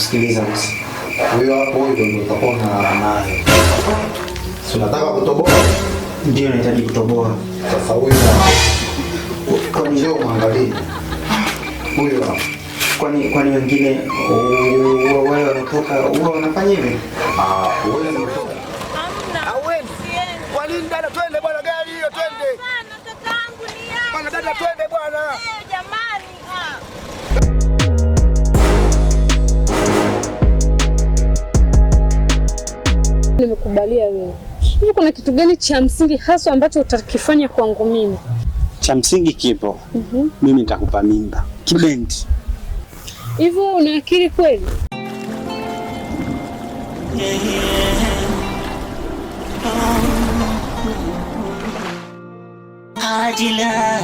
Sikiliza basi. Huyo hapo ndio utapona naye. Si unataka kutoboa? Ndio nahitaji kutoboa. Sasa huyo kwa nini leo muangalie? Huyo hapo. Kwani wengine wale wanatoka huwa wanafanya hivi? Wewe unatoka. Kwa nini dada twende bwana, gari hiyo twende. Bwana kakaangu ni yangu. Bwana dada twende bwana. Jamani. Nimekubalia wewe. Hivi kuna kitu gani cha msingi hasa ambacho utakifanya kwangu mimi? Cha msingi kipo. Mimi nitakupa mimba. Kibenti. Hivyo una akili kweli? Ajila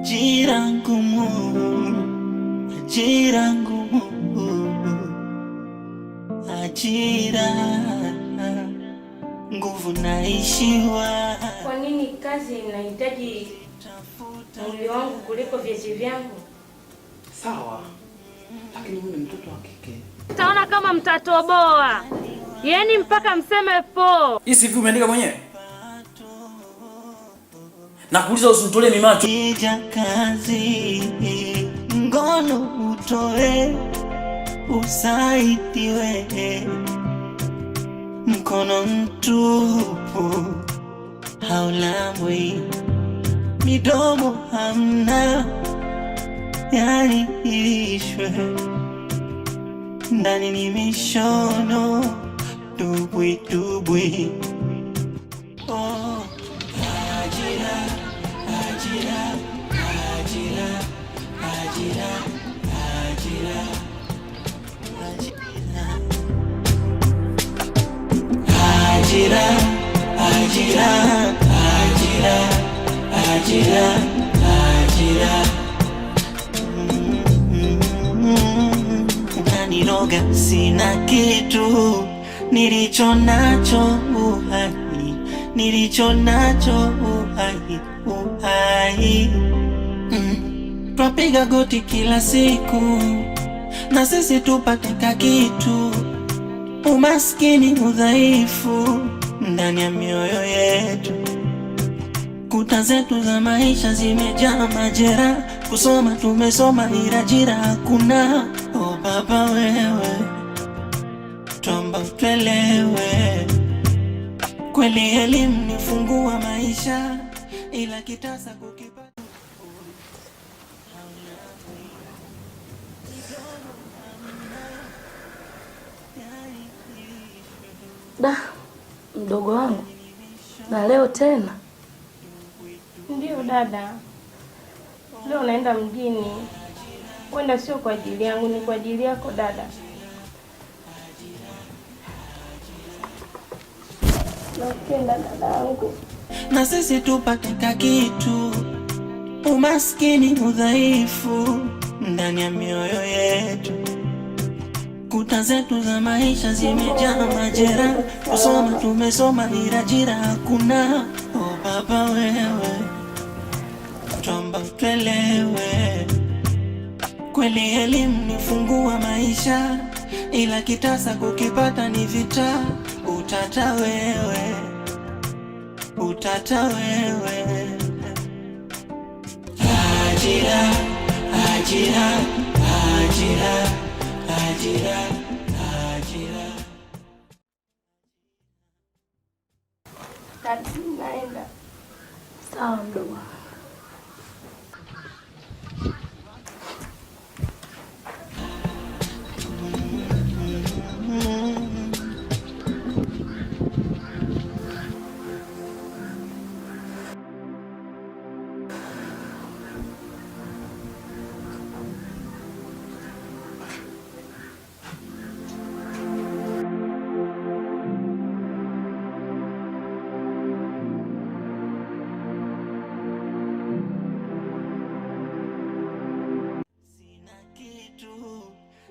jirangumu ajira nguvu naishiwa. Kwa nini kazi inahitaji mwili wangu kuliko vyeti vyangu? Sawa. Lakini wewe ni mtoto wa kike. Utaona kama mtatoboa. Yaani mpaka mseme po. Hii CV umeandika mwenyewe? Nakuuliza usinitolee mimacho. Ija kazi ngono utoe usaidiwe mkono mtupu haulambwi midomo hamna yani ilishwe ndani ni mishono dubwi dubwi. Oh, ajira ajira ajira ajira ajira ajira ajira ajira ajira ajira unaniroga sina kitu nilicho nacho uhai nilicho nacho uhai twapiga goti kila siku na sisi tupate kitu umaskini udhaifu ndani ya mioyo yetu kuta zetu za maisha zimejaa majera kusoma tumesoma ila ajira hakuna. Oh baba wewe tuomba utwelewe kweli elimu ni funguo wa maisha ila kitasa kukipata. Da, mdogo wangu. Na leo tena? Ndio dada. Leo naenda mjini. Kwenda sio kwa ajili yangu, ni kwa ajili yako dada. Napenda dadangu. Na sisi tupate kitu umaskini udhaifu ndani ya mioyo yetu kuta zetu za maisha zimejaa majera kusoma tumesoma ila ajira hakuna. Oh baba wewe tuomba utwelewe kweli elimu ni funguo wa maisha ila kitasa kukipata ni vita. Utata wewe ajira ajira ajira ajira ajira. Dada, naenda. Sawa mdogo.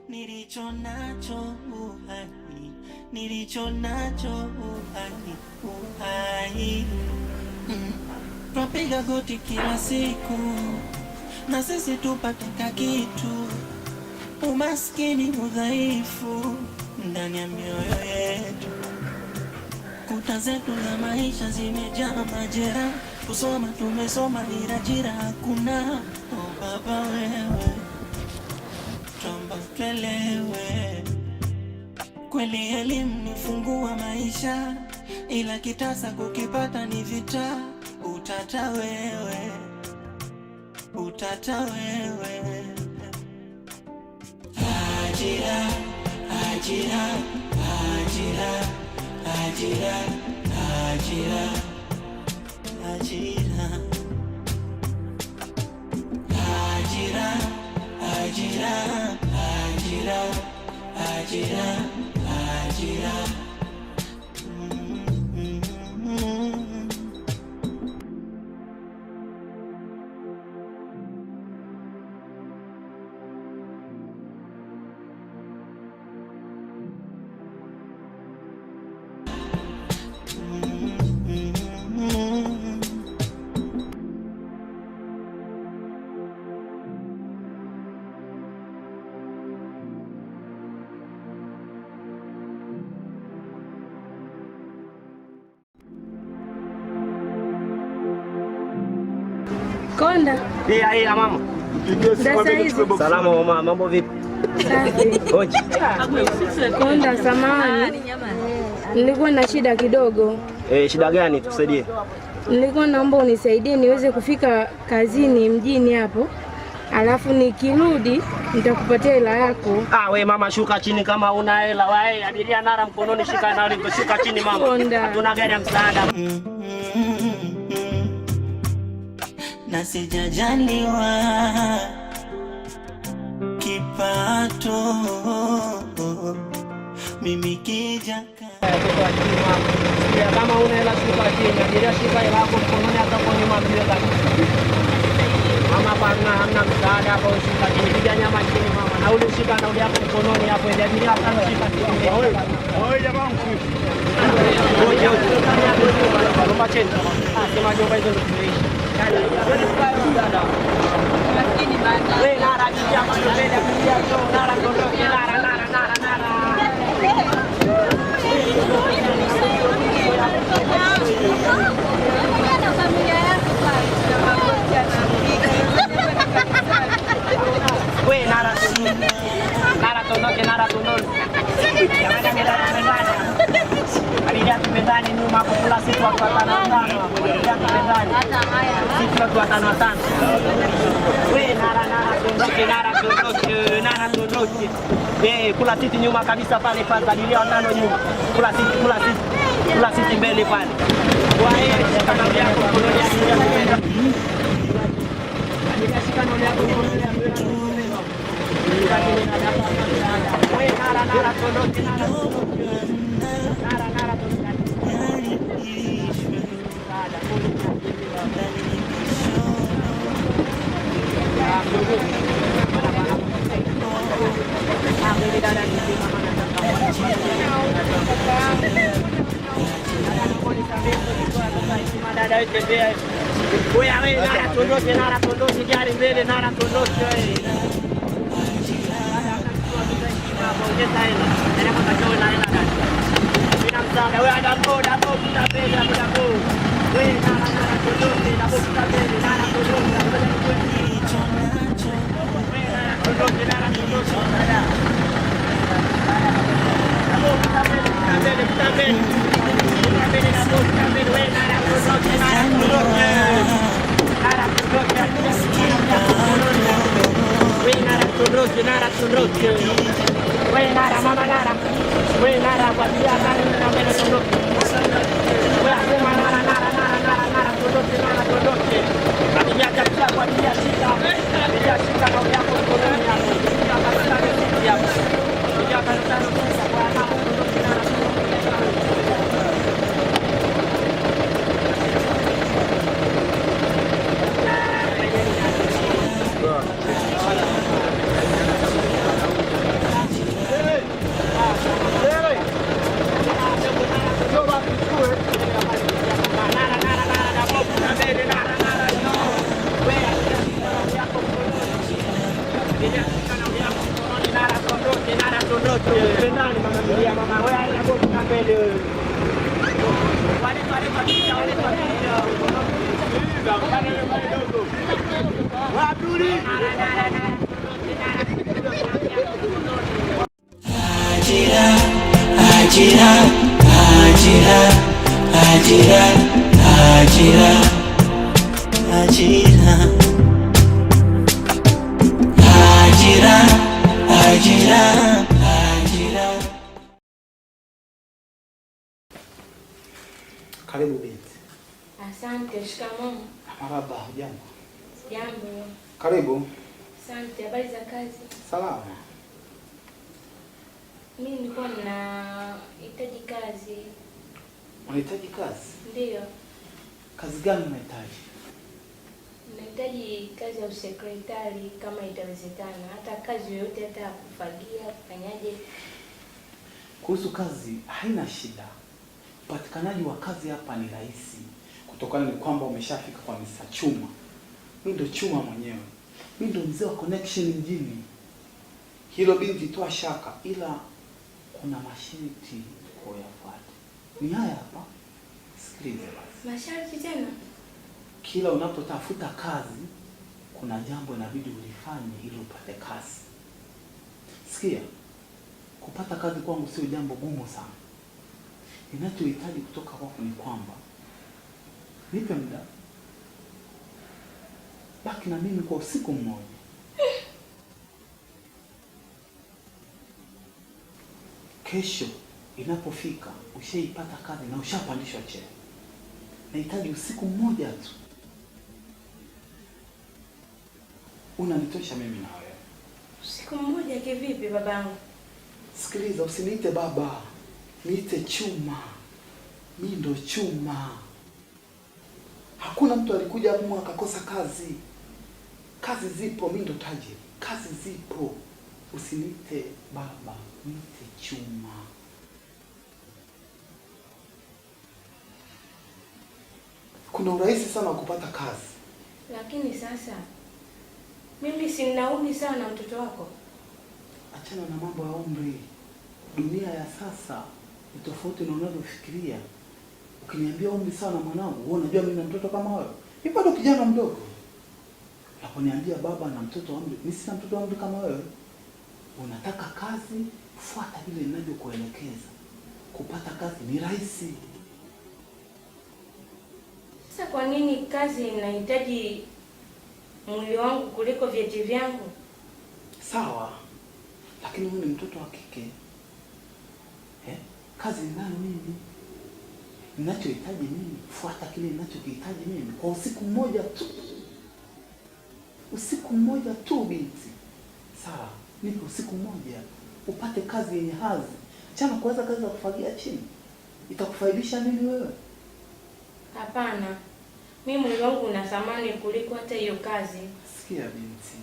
Nilicho nacho uhai nilicho nacho uhai twapiga goti kila siku na sisi tupate kitu. Umaskini, udhaifu ndani ya mioyo yetu, kuta zetu za maisha zimejaa majeraha. Kusoma tumesoma ila ajira hakuna. Oh baba wewe, tuomba tuelewe, kweli elimu ni funguo wa maisha, ila kitasa kukipata ni vita. Utata wewe, utata wewe. Ajira, ajira, ajira, ajira, ajira, ajira, ajira, ajira, ajira, ajira, ajira. Konda. Iya mama. Sasa hizi. Salama mama, mambo vipi? Safi. Oje. Konda, samahani. Nilikuwa na shida kidogo. Shida gani tukusaidie? Nilikuwa naomba unisaidie niweze kufika kazini mjini hapo. Alafu nikirudi nitakupatia hela yako. We mama, shuka chini kama una hela. Wewe abiria nara mkononi, shika na uliko, shuka chini mama. Hatuna gari ya msaada. Na sijajaliwa kipato, mimi kijaka. Kama una hela shuka chini, abiria shika hela yako mkononi, hata kwa nyuma mbele kama. Mama bana, hamna msaada hapo, shuka chini, piga nyama chini mama. Na ule shika na ule hapo mkononi hapo, ile abiria hata shika chini. Wewe jamaa mkuu. Romba chini. Sema jomba hizo ndio tunaishi. Lakini bana. Wewe nara kijia bado mbele abiria cho nara ndoto nara. Wewe nara tondoke. Jamani mezani. Abiria tumezani nyuma hapo kula siku watu 5. Abiria tumezani. Siku watu 5. Wewe nara tondoke. Kula siti nyuma kabisa pale abiria 5 nyuma. Kula siti mbele pale. Kwa hiyo kama yako kolonia abiria. Abiria shika ndio yako kolonia. Wewe nara tondoke. Nara tondoke gari mbele, nara tondoke wewe. Ajira, ajira, ajira, ajira, ajira, ajira, ajira, ajira, ajira. Karibu binti. Asante. Shikamoo. Marhaba, hujambo? Jambo. Karibu. Asante. Habari za kazi? Salama. Mimi nilikuwa ninahitaji kazi. Unahitaji kazi? Ndiyo. Kazi gani unahitaji? Nahitaji kazi ya usekretari kama itawezekana. Hata kazi yoyote, hata kufagia, kufanyaje. Kuhusu kazi haina shida. Upatikanaji wa kazi hapa ni rahisi. Kutokana ni kwamba umeshafika kwa Mr. Chuma. Mimi ndo Chuma mwenyewe. Mimi ndo mzee wa connection mjini. Hilo binti toa shaka, ila kuna masharti kuyafuata. Ni haya hapa. Sikiliza basi. Masharti tena? Kila unapotafuta kazi, kuna jambo inabidi ulifanye ili upate kazi. Sikia, kupata kazi kwangu sio jambo gumu sana. Ninachohitaji kutoka kwako ni kwamba nipe muda, baki na mimi kwa usiku mmoja. Kesho inapofika ushaipata kazi na ushapandishwa cheo. Nahitaji usiku mmoja tu. Unanitosha mimi na wewe. Usiku mmoja kivipi babangu? Sikiliza, usiniite baba. Niite Chuma. Mimi ndo Chuma. Hakuna mtu alikuja hapo akakosa kazi. Kazi zipo, mimi ndo tajiri. Kazi zipo. Usiniite baba, niite Chuma. Kuna urahisi sana wa kupata kazi. Lakini sasa mimi sina umri sawa na mtoto wako. Achana na mambo ya umri. Dunia ya sasa ni tofauti na unavyofikiria. Ukiniambia umri sawa na mwanangu, wewe unajua mimi na mtoto kama wewe. Ni bado kijana mdogo. Unaponiambia baba na mtoto wa umri, mimi sina mtoto wa umri kama wewe. Unataka kazi, fuata vile ninavyokuelekeza. Kupata kazi ni rahisi. Sasa kwa nini kazi inahitaji mwili wangu kuliko vyeti vyangu? Sawa. Lakini wewe ni mtoto wa kike. Kazi ninayo mimi. Ninachohitaji mimi, fuata kile ninachokihitaji mimi kwa usiku mmoja tu. Usiku mmoja tu binti. Sawa, nipe usiku mmoja upate kazi yenye hadhi. Chana kuanza kazi ya kufagia chini. Itakufaidisha nini wewe? Hapana. Mimi mwili wangu una thamani kuliko hata hiyo kazi. Sikia binti.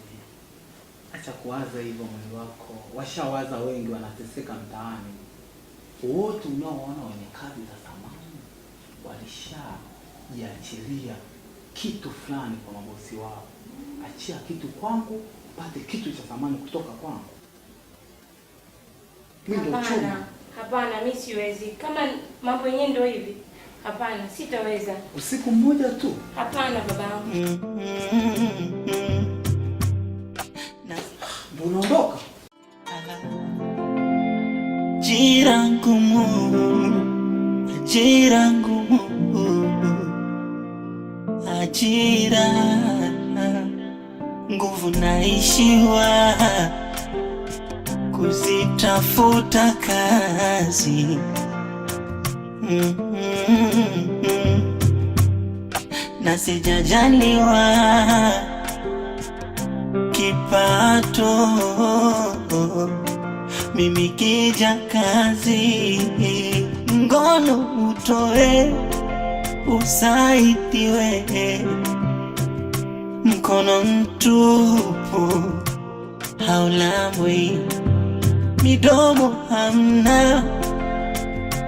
Acha kuwaza hivyo mwili wako. Washawaza wengi wanateseka mtaani. Wote unaoona wenye kazi za thamani walishajiachilia kitu fulani kwa mabosi wao. Achia kitu kwangu, upate kitu cha thamani kutoka kwangu. Hapana, hapana, mimi siwezi. Kama mambo yenyewe ndio hivi. Hapana, sitaweza. Usiku mmoja tu? Hapana babangu. Unaondoka? Ajira ngumu, ajira ngumu, ajira nguvu naishiwa kuzitafuta kazi. Na sijajaliwa kipato, mimi kija kazi ngono utoe usaidiwe, mkono mtupu haulambwi, midomo hamna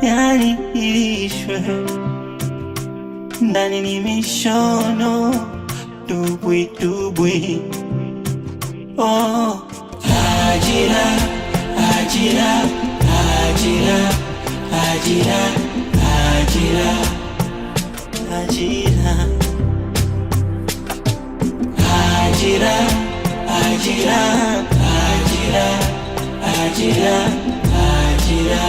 yani ilishwe, ndani ni mishono dubwi dubwi. Oh, ajira, ajira, ajira, ajira, ajira, ajira, ajira, ajira, ajira, ajira, ajira.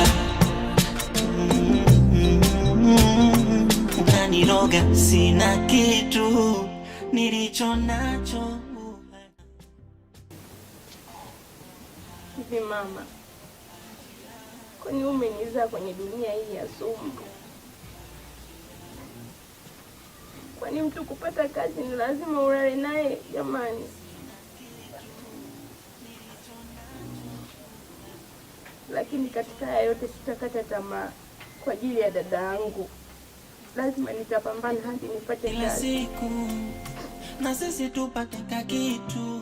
Unaniroga, sina kitu nilicho nacho. Hivi mama, kwani umenizaa kwenye dunia hii ya sumu? Kwani mtu kupata kazi ni lazima ulale naye jamani? Lakini katika haya yote sitakata tamaa kwa ajili ya dada yangu. Lazima nitapambana hadi nipate kazi. Siku na sisi tupate kitu.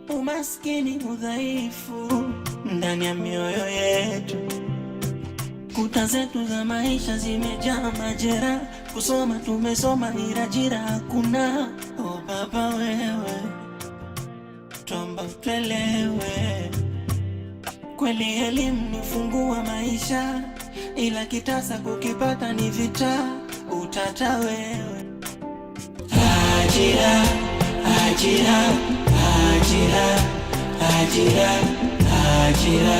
Umaskini, udhaifu ndani ya mioyo yetu. Kuta zetu za maisha zimejaa majera. Kusoma tumesoma ila ajira hakuna. Oh baba wewe, tuomba utuelewe. Kweli elimu ni ufunguo wa maisha, ila kitasa kukipata ni vita. Utata wewe. Ajira, ajira, ajira, ajira, ajira,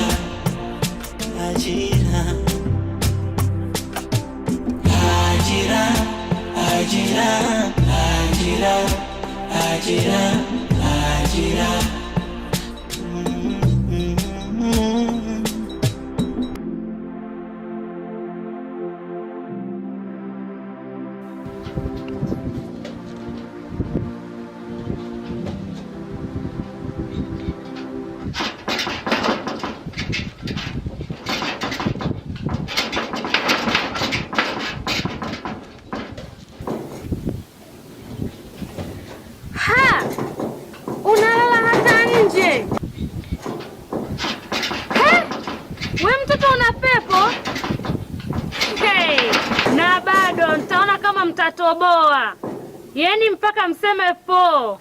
ajira, ajira, ajira, ajira, ajira, ajira. We mtoto una pepo? Hey, na bado nitaona kama mtatoboa. Yaani mpaka mseme po.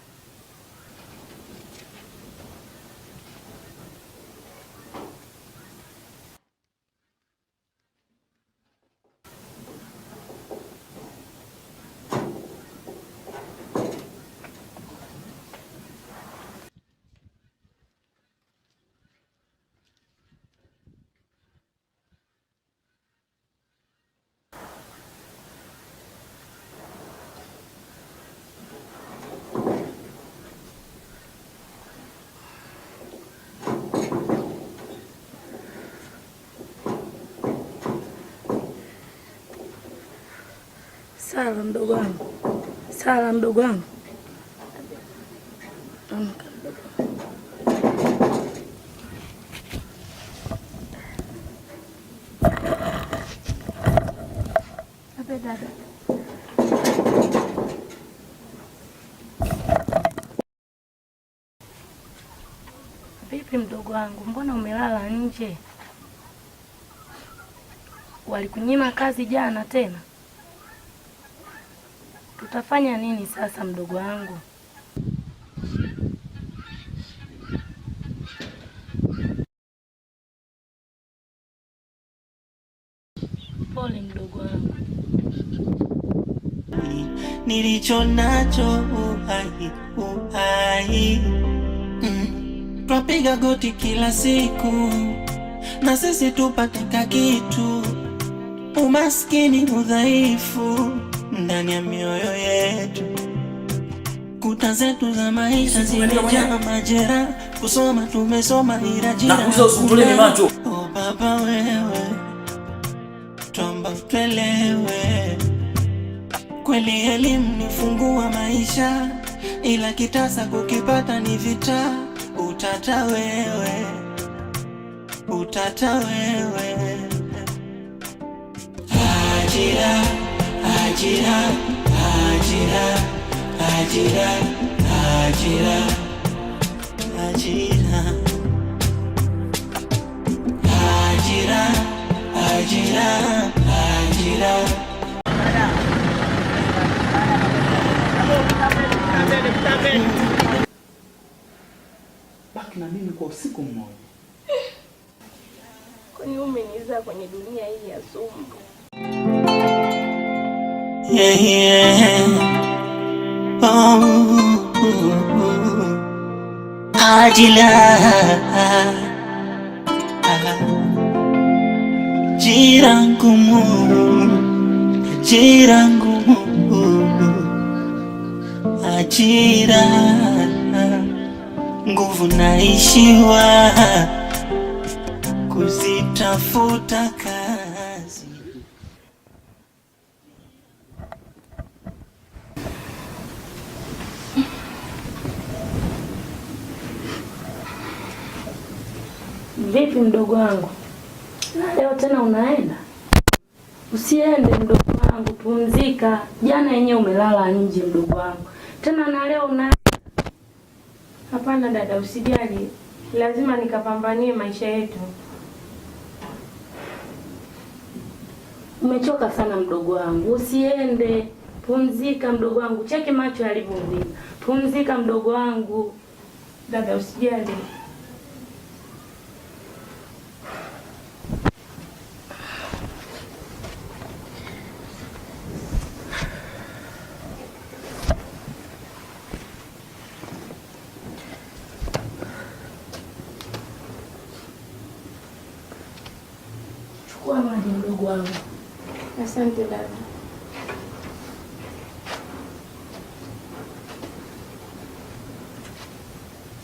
Sala mdogo wangu. Sala mdogo wangu. Dada. Vipi mdogo wangu, mbona umelala nje? Walikunyima kazi jana tena? Tutafanya nini sasa mdogo wangu? Pole mdogo wangu. Nilicho nacho uhai, uhai. Twapiga goti kila siku na sisi tupate kitu. Umaskini, udhaifu ndani ya mioyo yetu. Kuta zetu za maisha zimejaa majera. Kusoma tumesoma ila ajira hakuna. Oh baba wewe, tuomba utuelewe. Kweli elimu ni ufunguo wa maisha, ila kitasa kukipata ni vita. Utata wewe, utata wewe. Ajira, ajira, ajira, ajira, ajira, ajira, ajira, ajira, ajira. Baki na mimi kwa usiku mmoja. Kwani umenizaa kwenye dunia hii ya sumu? Yeah, yeah. Ajila jirangumu ajira nguvu naishiwa kuzitafuta kazi. Vipi mdogo wangu? Na leo tena unaenda? Usiende mdogo wangu, pumzika. Jana yenyewe umelala nje mdogo wangu. Tena na leo unaenda? Hapana dada, usijali. Lazima nikapambanie maisha yetu. Umechoka sana mdogo wangu. Usiende. Pumzika mdogo wangu. Cheki macho yalivyovimba. Pumzika mdogo wangu. Dada, usijali. Chukua maji mdogo wangu. Asante dada.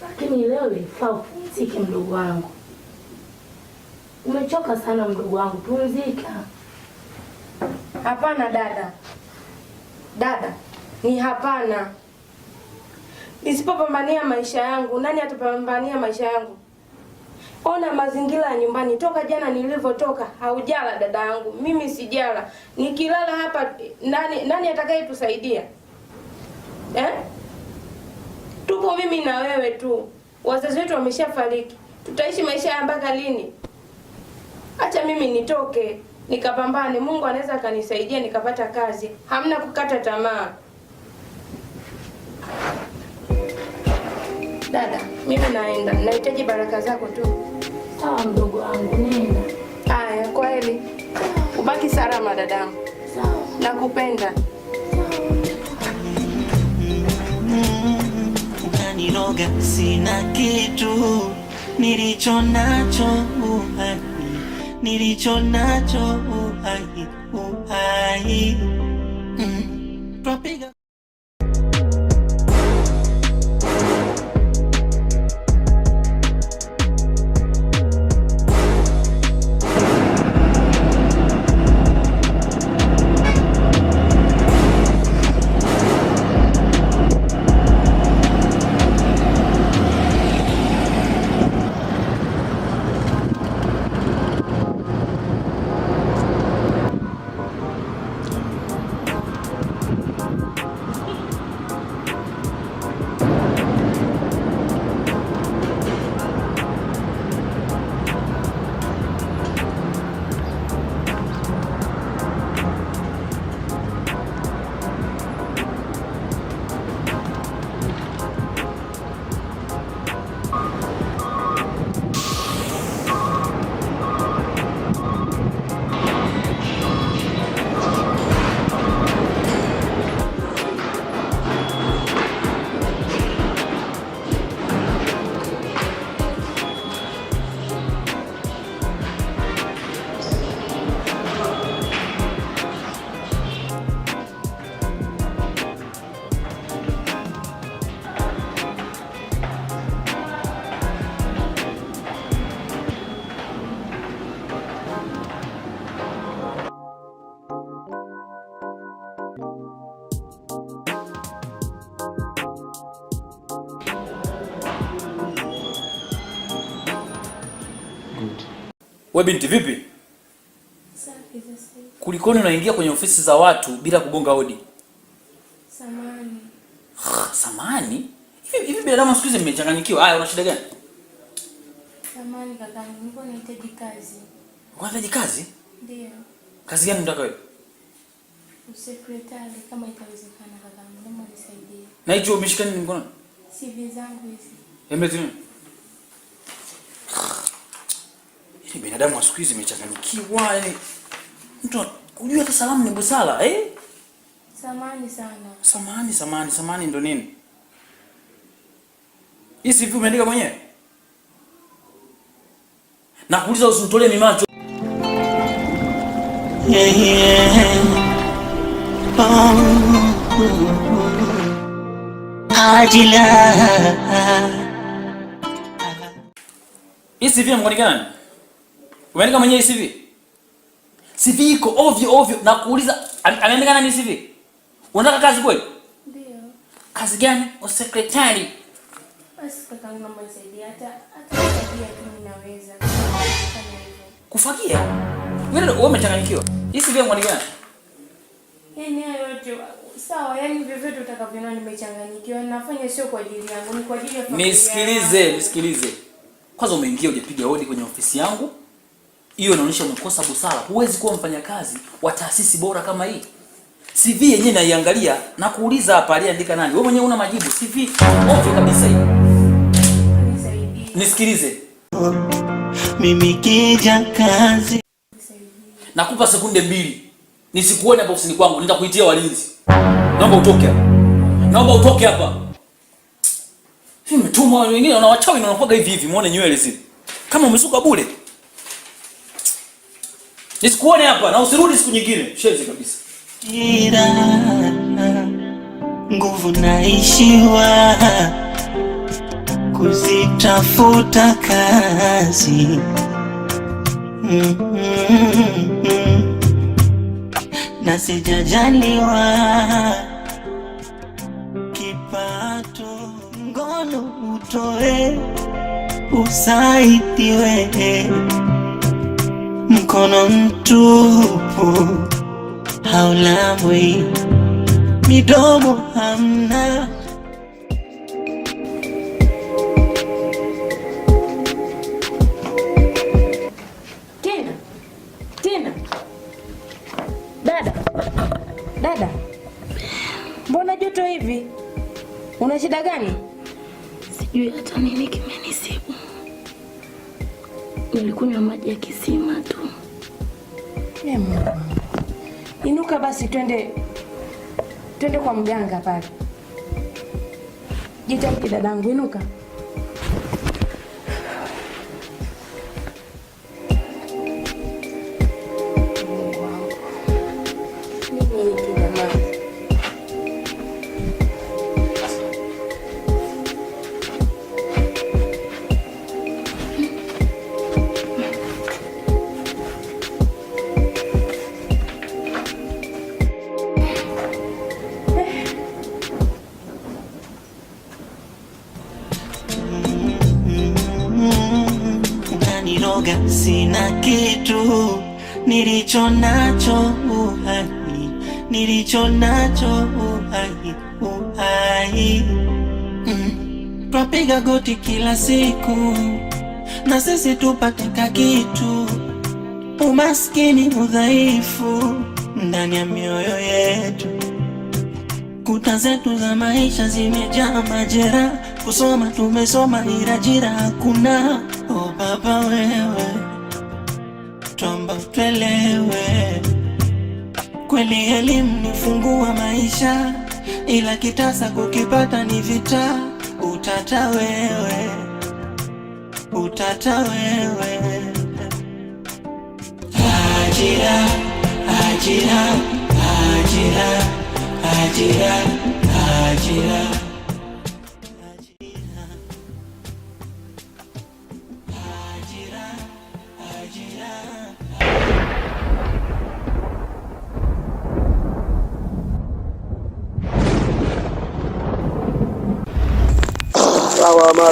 Lakini leo ifaa upumzike mdogo wangu. Umechoka sana mdogo wangu, pumzika. Hapana dada. Dada, ni hapana. Nisipopambania maisha yangu, nani atapambania maisha yangu? Ona mazingira ya nyumbani, toka jana nilivyotoka, haujala dada yangu. Mimi sijala. Nikilala hapa, nani atakayetusaidia? Tupo mimi na wewe tu. Wazazi wetu wameshafariki. Tutaishi maisha ya mpaka lini? Acha mimi nitoke, nikapambane. Mungu anaweza akanisaidia nikapata kazi. Hamna kukata tamaa. Dada, mimi naenda. Nahitaji baraka zako tu. Sawa mdogo wangu, nenda. Haya, kweli. Ubaki salama dadangu. Sawa. Nakupenda. Unaniroga sina kitu nilicho nacho uhai Twapiga Wewe binti vipi? Safi sasa. Kulikoni unaingia kwenye ofisi za watu bila kugonga hodi? Samahani. Samahani? Hivi binadamu siku hizi mmechanganyikiwa. Haya, una shida gani? Samahani kakangu, nilikuwa nahitaji kazi. Unahitaji kazi? Ndio. Kazi gani unataka wewe? Usekretari kama itawezekana kakangu, naomba nisaidie. Na hicho umeshika nini mkononi? CV zangu hizi. Embe tu. Binadamu wa siku hizi imechanganyikiwa, yani mtu unajua hata salamu ni busara, eh? Samahani sana. Samahani ndo nini? Hii CV umeandika mwenyewe? Na kuuliza usinitolee mimacho. Ajila. Hii CV umeandika nani? Umeandika mwenyewe CV? CV iko ovyo na kuuliza ameandika nani CV? Unataka kazi kweli? Ndio. Kazi gani? Secretary. Basi kaka mama nisaidie hata kufagia tu ninaweza. Kufagia? Wewe umechanganyikiwa. Hii CV umeandika nani? Yaani hayo yote sawa, yaani vyovyote utakavyoona nimechanganyikiwa. Nafanya sio kwa ajili yangu, ni kwa ajili ya familia. Nisikilize. Kwanza umeingia hujapiga hodi kwenye ofisi yangu. Hiyo inaonyesha umekosa busara. Huwezi kuwa mfanyakazi wa taasisi bora kama hii. CV yenyewe naiangalia na kuuliza hapa aliandika nani. Wewe mwenyewe una majibu. CV ovyo kabisa hii. Nisikilize. Mimi kija kazi. Nakupa sekunde 2. Nisikuone hapa ofisini kwangu, nitakuitia walinzi. Naomba utoke hapa. Mimi mtumwa wengine na wachawi na wanakuwa hivi, muone nywele zile. Kama umesuka bure. Nisikuone hapa na usirudi siku nyingine. Shezi kabisa. Nguvu naishiwa kuzitafuta kazi. Na sijajaliwa kipato, ngono utoe usaidiwe, mkono mtupu haulambwi, midomo hamna. Tina. Dada. Mbona joto hivi? Una shida gani? Sijui hata nini kimenisibu. Nilikunywa maji ya kisima tu. Inuka basi twende kwa mganga pale. Jitahidi dadangu, inuka. Sina kitu nilicho nacho uhai. Twapiga goti kila siku na sisi tupate kitu. Umaskini, udhaifu ndani ya mioyo yetu. Kuta zetu za maisha zimejaa majeraha. Kusoma tumesoma ila ajira hakuna. Oh baba wewe, tuomba tuelewe, kweli elimu ni fungua maisha, ila kitasa kukipata ni vita. Utata wewe. Ajira.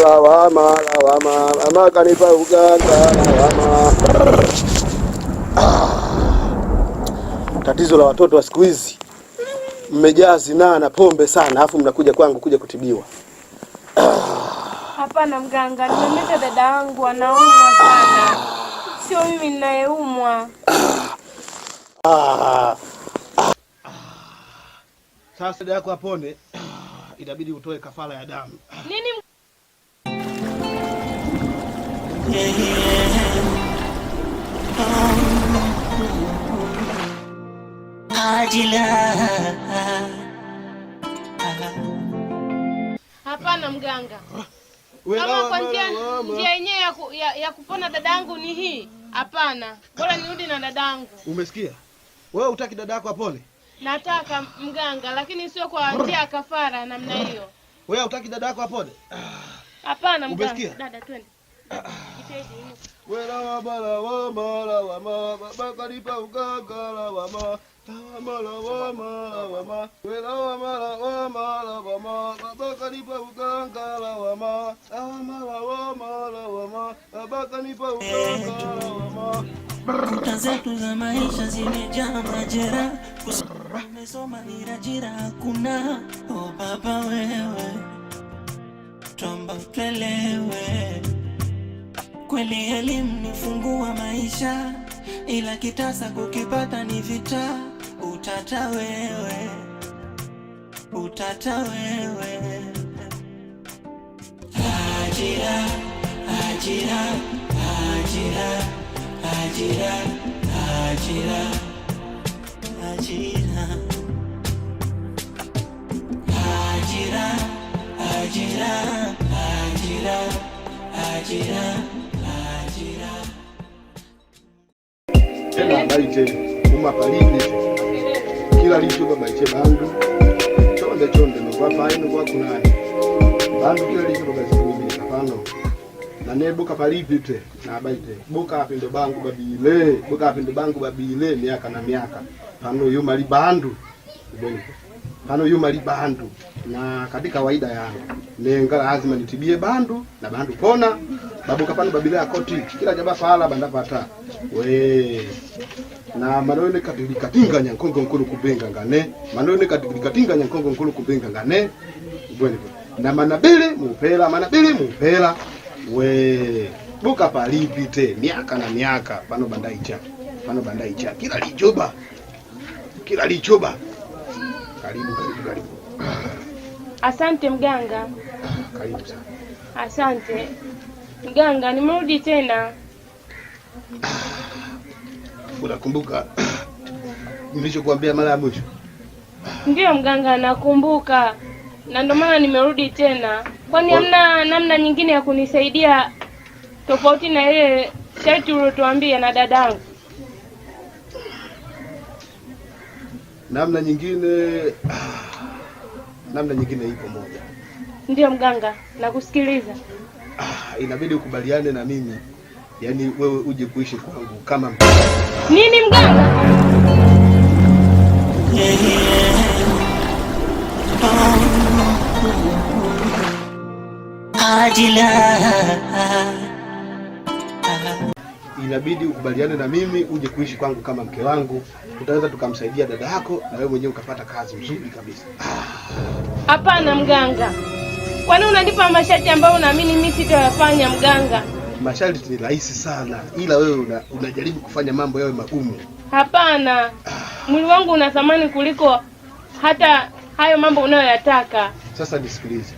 Lawama, mama kanipa uganga, lawama. Tatizo la watoto wa siku hizi, mmejaa zinaa na pombe sana, afu mnakuja kwangu kuja kutibiwa. Hapana mganga, nimemleta dada yangu anaumwa sana. Sio mimi ninayeumwa. Sasa dada yako apone, itabidi utoe kafara ya damu. Nini? Ajila. Hapana mganga. Kama kwa njia yenyewe ya kupona dadangu ni hii, hapana. Bora nirudi na dadangu. Umesikia? Wewe hutaki dada yako apone? Nataka mganga, lakini sio kwa njia ya kafara namna hiyo. Wewe hutaki dada yako apone? Hapana mganga. Umesikia? Dada twende. Wela wama baba kanipa uganga la wama wela wama baba kanipa uganga la wama baba kanipa uganga la wama. Kuta zetu za maisha zimejaa majera, umesoma ni ajira hakuna. Oh baba wewe, tuomba utelewe. Kweli elimu ni fungua maisha, ila kitasa kukipata ni vita. Utata wewe, utata wewe. Ajira, ajira, ajira, ajira, ajira, ajira, ajira, ajira, ajira, ajira. Tena baite umapalini kila licho baite bandu chonde no baba ino kwa kunani bandu kila licho baite kapano na nebo kapalipite na baite boka apendo bangu babile miaka na miaka pano yuma libandu pano yuma libandu na katika kawaida yangu nenga lazima nitibie bandu na bandu pona babuka pano babila koti kila jaba pala bandapata we na manone katinga nyankongo nkulu kubenga ngane manone katinga nyankongo nkulu kubenga ngane bwene na manabele mupela we buka palipite miaka na miaka pano bandaicha kila lichoba karibu Asante mganga. Karibu sana. Asante mganga, nimerudi tena. Unakumbuka nilichokuambia mara ya mwisho? Ndio mganga, nakumbuka. Na ndio maana nimerudi tena. Kwani hamna namna nyingine ya kunisaidia tofauti na ile sharti uliyotuambia na dadangu? Namna nyingine ipo moja. Ndio mganga, nakusikiliza. Inabidi ukubaliane na mimi. Yaani wewe uje kuishi kwangu kama nini mganga? Ajila. Inabidi ukubaliane na mimi uje kuishi kwangu kama mke wangu. Tutaweza tukamsaidia dada yako na wewe mwenyewe ukapata kazi nzuri kabisa. Hapana mganga. Kwani unanipa masharti ambayo unaamini mimi sitayafanya mganga? Masharti ni rahisi sana, ila wewe unajaribu kufanya mambo yawe magumu. Hapana. Mwili wangu una thamani kuliko hata hayo mambo unayoyataka. Sasa nisikilize.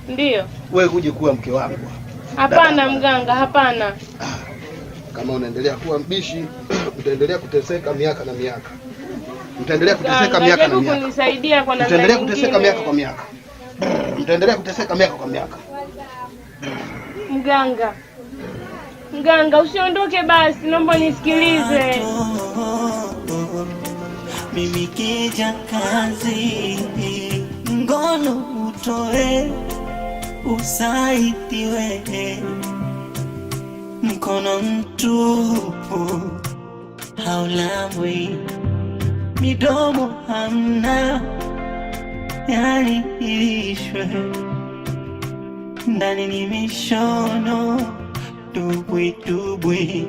Ndio. Wewe uje kuwa mke wangu. Hapana mganga, hapana. Kama unaendelea kuwa mbishi, utaendelea kuteseka miaka na miaka. Utaendelea kuteseka miaka na miaka. Kunisaidia kwa namna utaendelea kuteseka miaka kwa miaka. Utaendelea kuteseka miaka kwa miaka. Mganga, usiondoke basi, naomba nisikilize. Mimi kija kazi, ngono utoe, usaidiwe. Mkono mtupu haulambwi, midomo hamna, yani ilishwe. Ndani ni mishono, tubwi.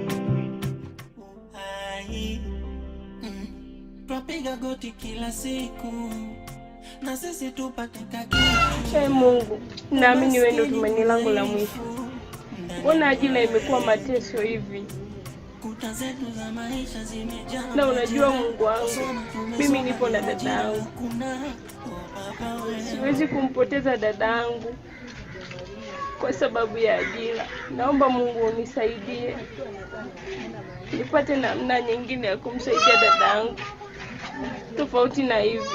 Twapiga goti kila siku, na sisi tupate kaki. Mungu, naamini wewe ndio tumaini langu la mwisho. Mbona Ajila imekuwa mateso hivi? Na unajua Mungu wangu, mimi nipo na dada yangu. Siwezi kumpoteza dada yangu kwa sababu ya Ajila. Naomba Mungu unisaidie nipate namna nyingine ya kumsaidia dada yangu. tofauti na hivi.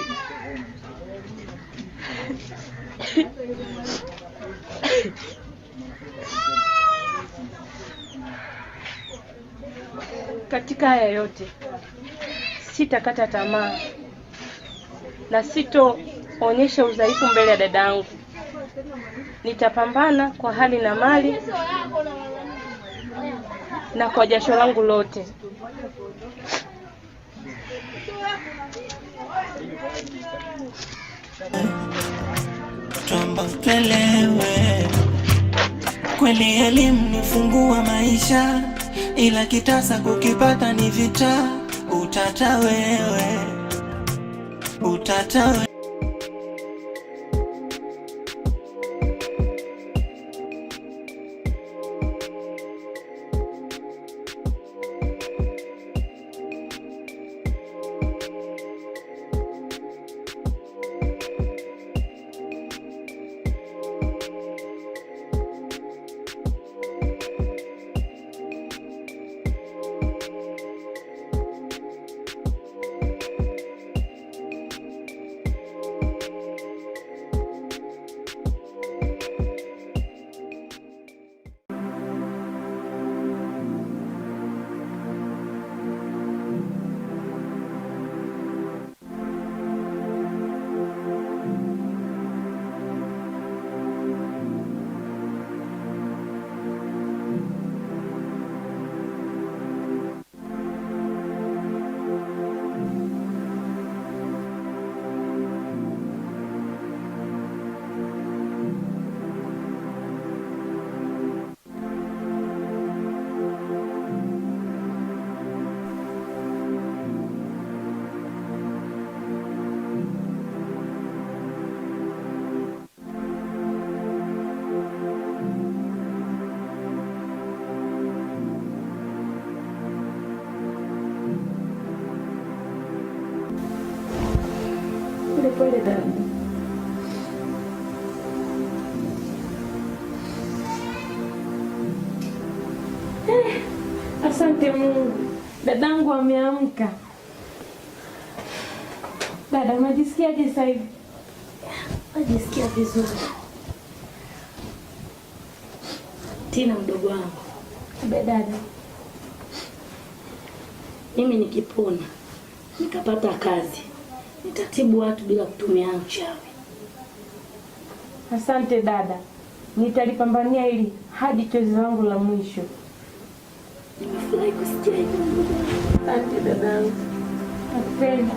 Katika haya yote sitakata tamaa na sitoonyesha udhaifu mbele ya dadangu. Nitapambana kwa hali na mali na kwa jasho langu lote. Tuomba tuelewe, kweli elimu ni fungua maisha, ila kitasa kukipata ni vita. Utata wewe, utata wewe. Pole dada. Asante Mungu, dadangu ameamka. Dada, unajisikiaje sasa hivi? Najisikia vizuri. Tina mdogo wangu. Dada, mimi nikipona nikapata kazi, nitatibu watu bila kutumia uchawi. Asante dada, nitalipambania hili hadi chozi langu la mwisho. Nimefurahi kusikia hivyo. Asante dadangu. Nakupenda.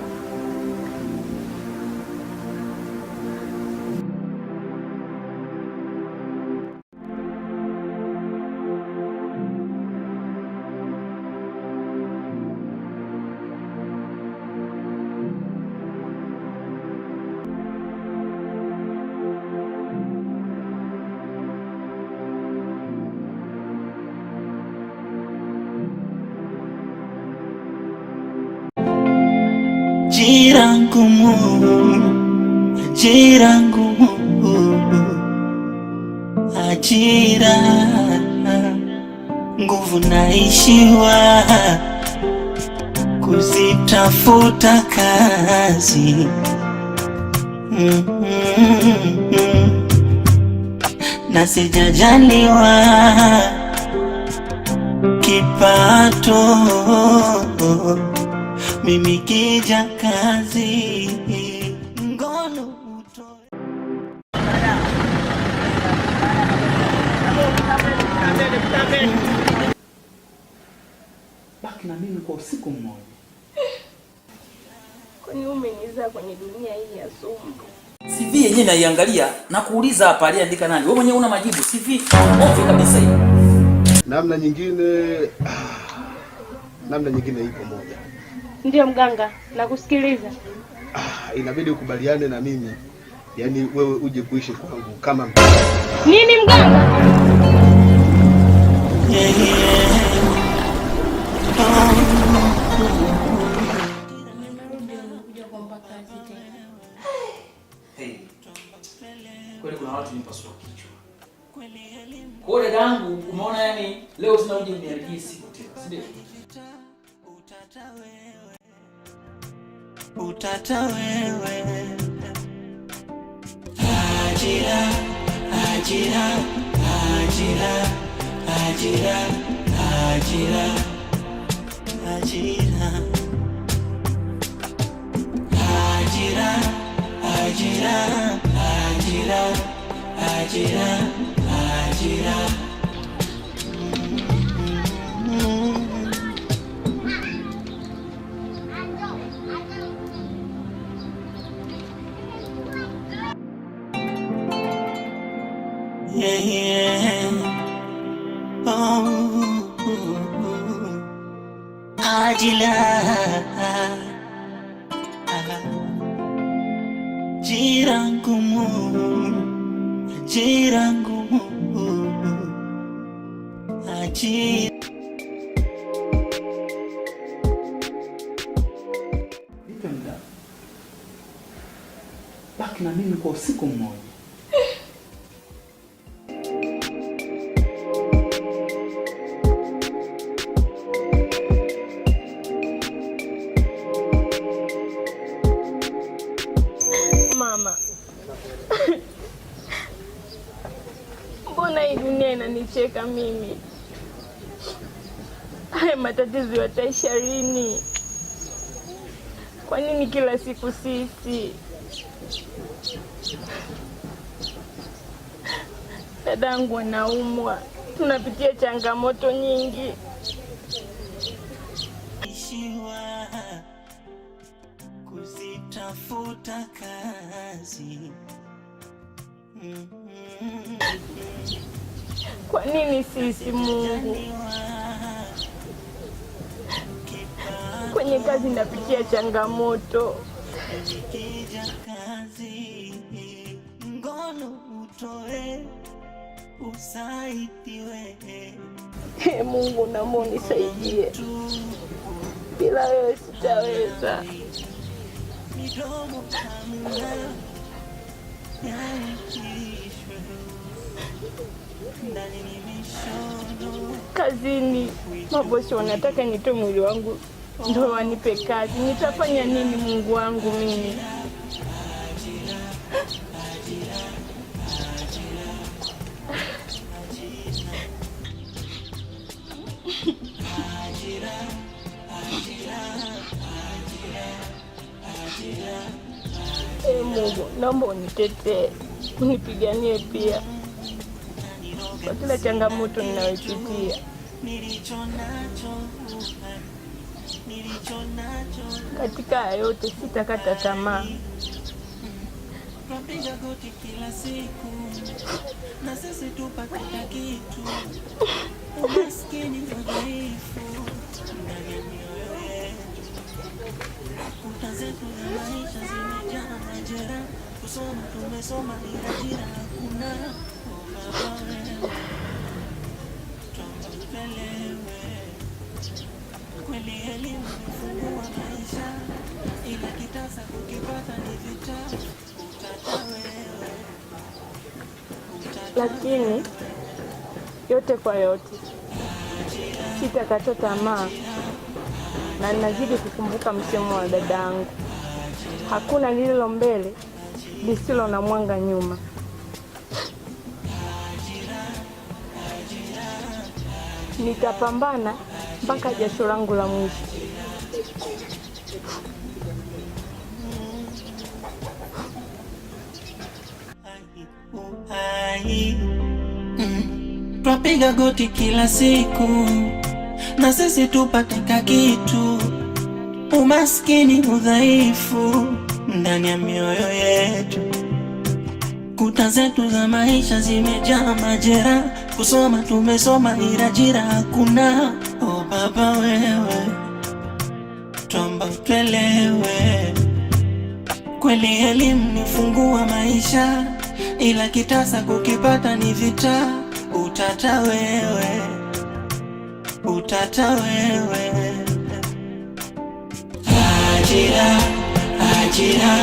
Ajira ngumu, ajira nguvu, naishiwa kuzitafuta kazi. Na sijajaliwa kipato, mimi kija kazi ngono utoe. Baki na mimi kwa usiku mmoja. Kwani umenizaa kwenye dunia hii ya sumu? CV yenyewe naiangalia na kuuliza hapa aliandika nani? Wewe mwenyewe una majibu. CV ovyo kabisa hii. Namna nyingine ipo moja. Ndio mganga, nakusikiliza. Inabidi ukubaliane na mimi. Yaani wewe uje kuishi kwangu kama nini mganga? Kweli kuna watu nipasua kichwa. Kwa dada yangu umeona, yani leo tuna uje uniharibie siku tena, si ndio? utata wewe. Ajira, ajira, ajira, ajira, ajira, ajira, ajira, ajira, ajira, ajira, ajira. Yeah, yeah. Oh, ajila, ajira ngumu, ajira ngumu, ajira. Vipi mda? Baki na mimi kwa usiku mmoja. Mama, mbona hii dunia inanicheka mimi? Haya matatizo yataisha lini? Kwa nini kila siku sisi? Dadangu anaumwa, tunapitia changamoto nyingi. Ishiwa kuzitafuta kazi. Kwa nini sisi Mungu? Kwenye kazi napitia changamoto. Nikija kazi ngono utoe usaidiwe. He Mungu, naomba unisaidie. Bila wewe sitaweza. Midomo hamna yaishwe ndani nimishono. Kazini mabosi wanataka nitoe mwili wangu ndio wanipe kazi. Nitafanya nini Mungu wangu mimi? Mungu, naomba unitetee, unipiganie pia kwa kila changamoto ninayopitia. Katika haya yote sitakata tamaa. Tunapiga goti kila siku na sisi tupate kitu. Umaskini udhaifu ndani ya mioyo yetu. Kuta zetu za maisha zimejaa majeraha. Kusoma tumesoma ila ajira hakuna. Baba wewe tuelewe, kweli elimu imefungua maisha, ila kitasa kukipata ni vita. Utata wewe, Lakini yote kwa yote sitakata tamaa, na nazidi kukumbuka msemo wa dadangu, hakuna lililo mbele lisilo na mwanga nyuma. Nitapambana mpaka jasho langu la mwisho. Twapiga goti kila siku na sisi tupate kitu. Umaskini udhaifu ndani ya mioyo yetu. Kuta zetu za maisha zimejaa majeraha. Kusoma tumesoma ila ajira hakuna. Oh Baba wewe tuomba utuelewe, kweli elimu ni fungua maisha, ila kitasa kukipata ni vita. Utata wewe, utata wewe. Ajira, ajira,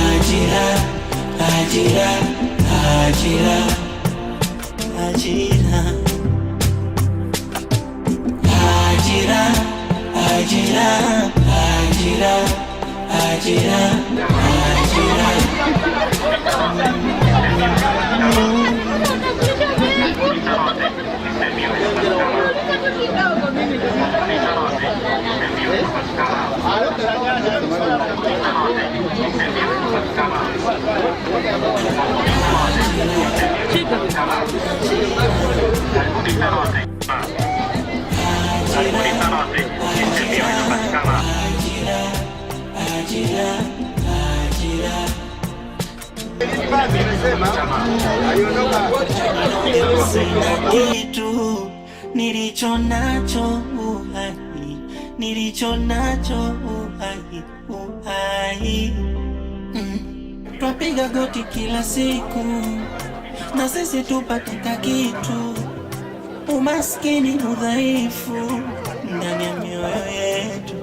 ajira, ajira, ajira, ajira, ajira, ajira, ajira, Kitu nilicho nacho uhai, nilicho nacho uhai. Twapiga goti kila siku na sisi tupataka kitu. Umaskini, udhaifu ndani ya mioyo yetu.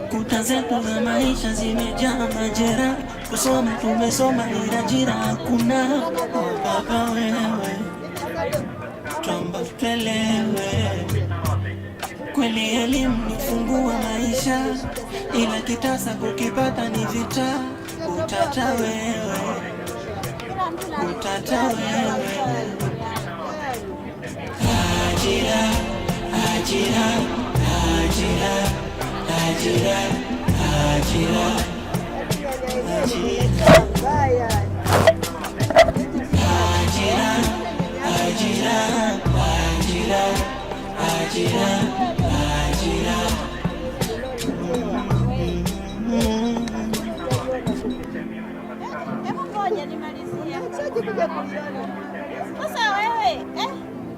Kuta zetu za maisha zimejaa majeraha. Kusoma tumesoma ila ajira hakuna. Oh baba wewe, tuomba tuelewe. Kweli elimu ni funguo wa maisha, ila kitasa kukipata ni vita. Utata wewe, utata wewe. Ajira, ajira, ajira, ajira, ajira, Sasa wewe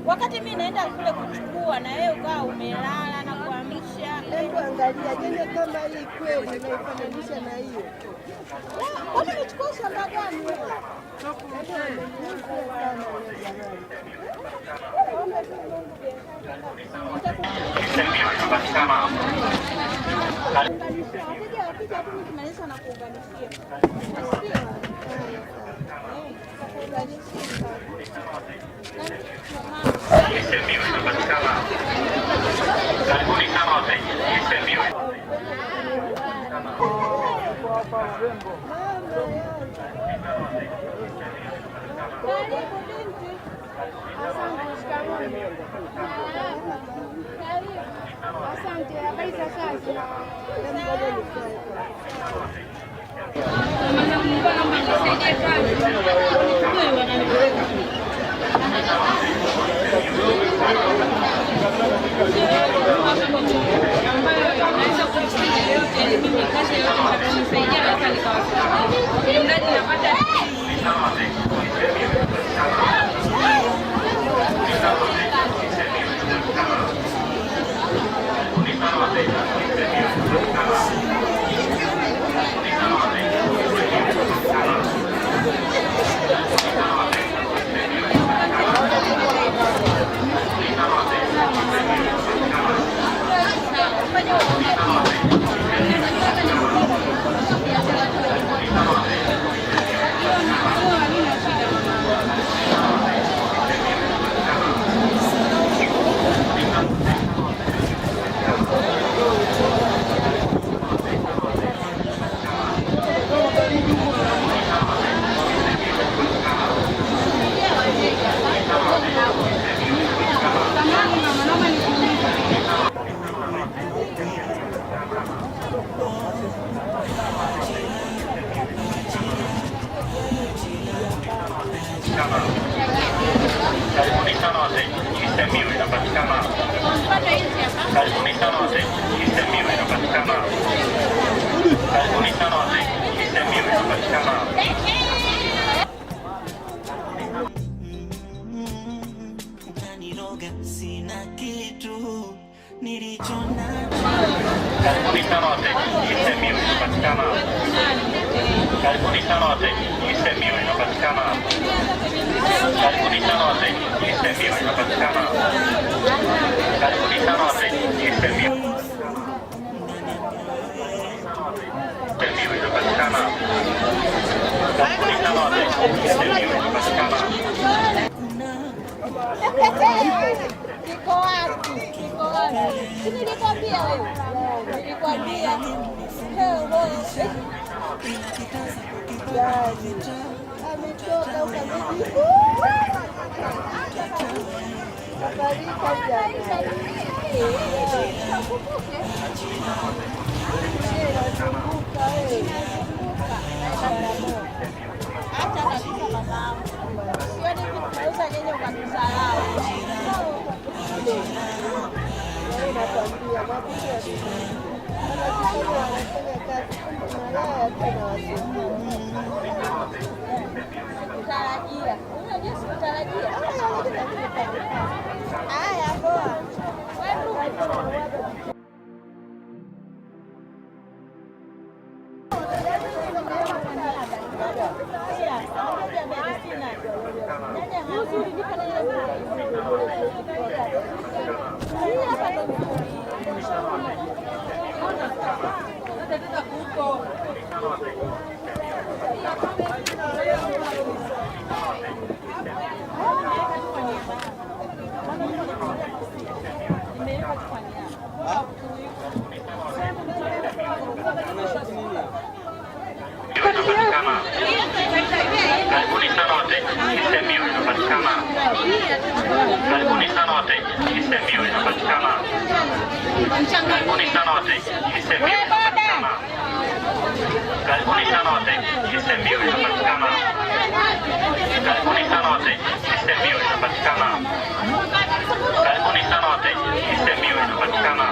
wakati mimi naenda kule kuchukua na wewe ukawa umelala na kuamsha. Hebu angalia jana kama hii kweli naifananisha na hiyo. Wewe unachukua shamba gani wewe? Asante, habari za kazi? Sina kitu nilicho nacho. Karibuni sana wateja, Isemiu inapatikana. Karibuni sana wateja, Isemiu inapatikana. Karibuni sana wateja, Isemiu inapatikana. Karibuni sana wateja, Isemiu. Isemiu inapatikana. Karibuni sana wateja, Isemiu inapatikana. Kiko wapi? Kiko wapi? bwana. Nilikwambia wewe. Nilikwambia. Ametoka ukabidi. Kabarika jana. Acha kabisa mama. Sioni kuuza nyenye kwa kusahau. Nakwambia mabuti ya wanafanya kazi malaya tena wasumbua. Kutarajia. Unajua sikutarajia. Haya poa. Karibuni sana wote, Simiyu inapatikana. Karibuni sana wote, Simiyu inapatikana. Karibuni sana wote, Simiyu inapatikana. Karibuni sana wote, Simiyu inapatikana. Karibuni sana wote, Simiyu inapatikana. Karibuni sana wote, Simiyu inapatikana.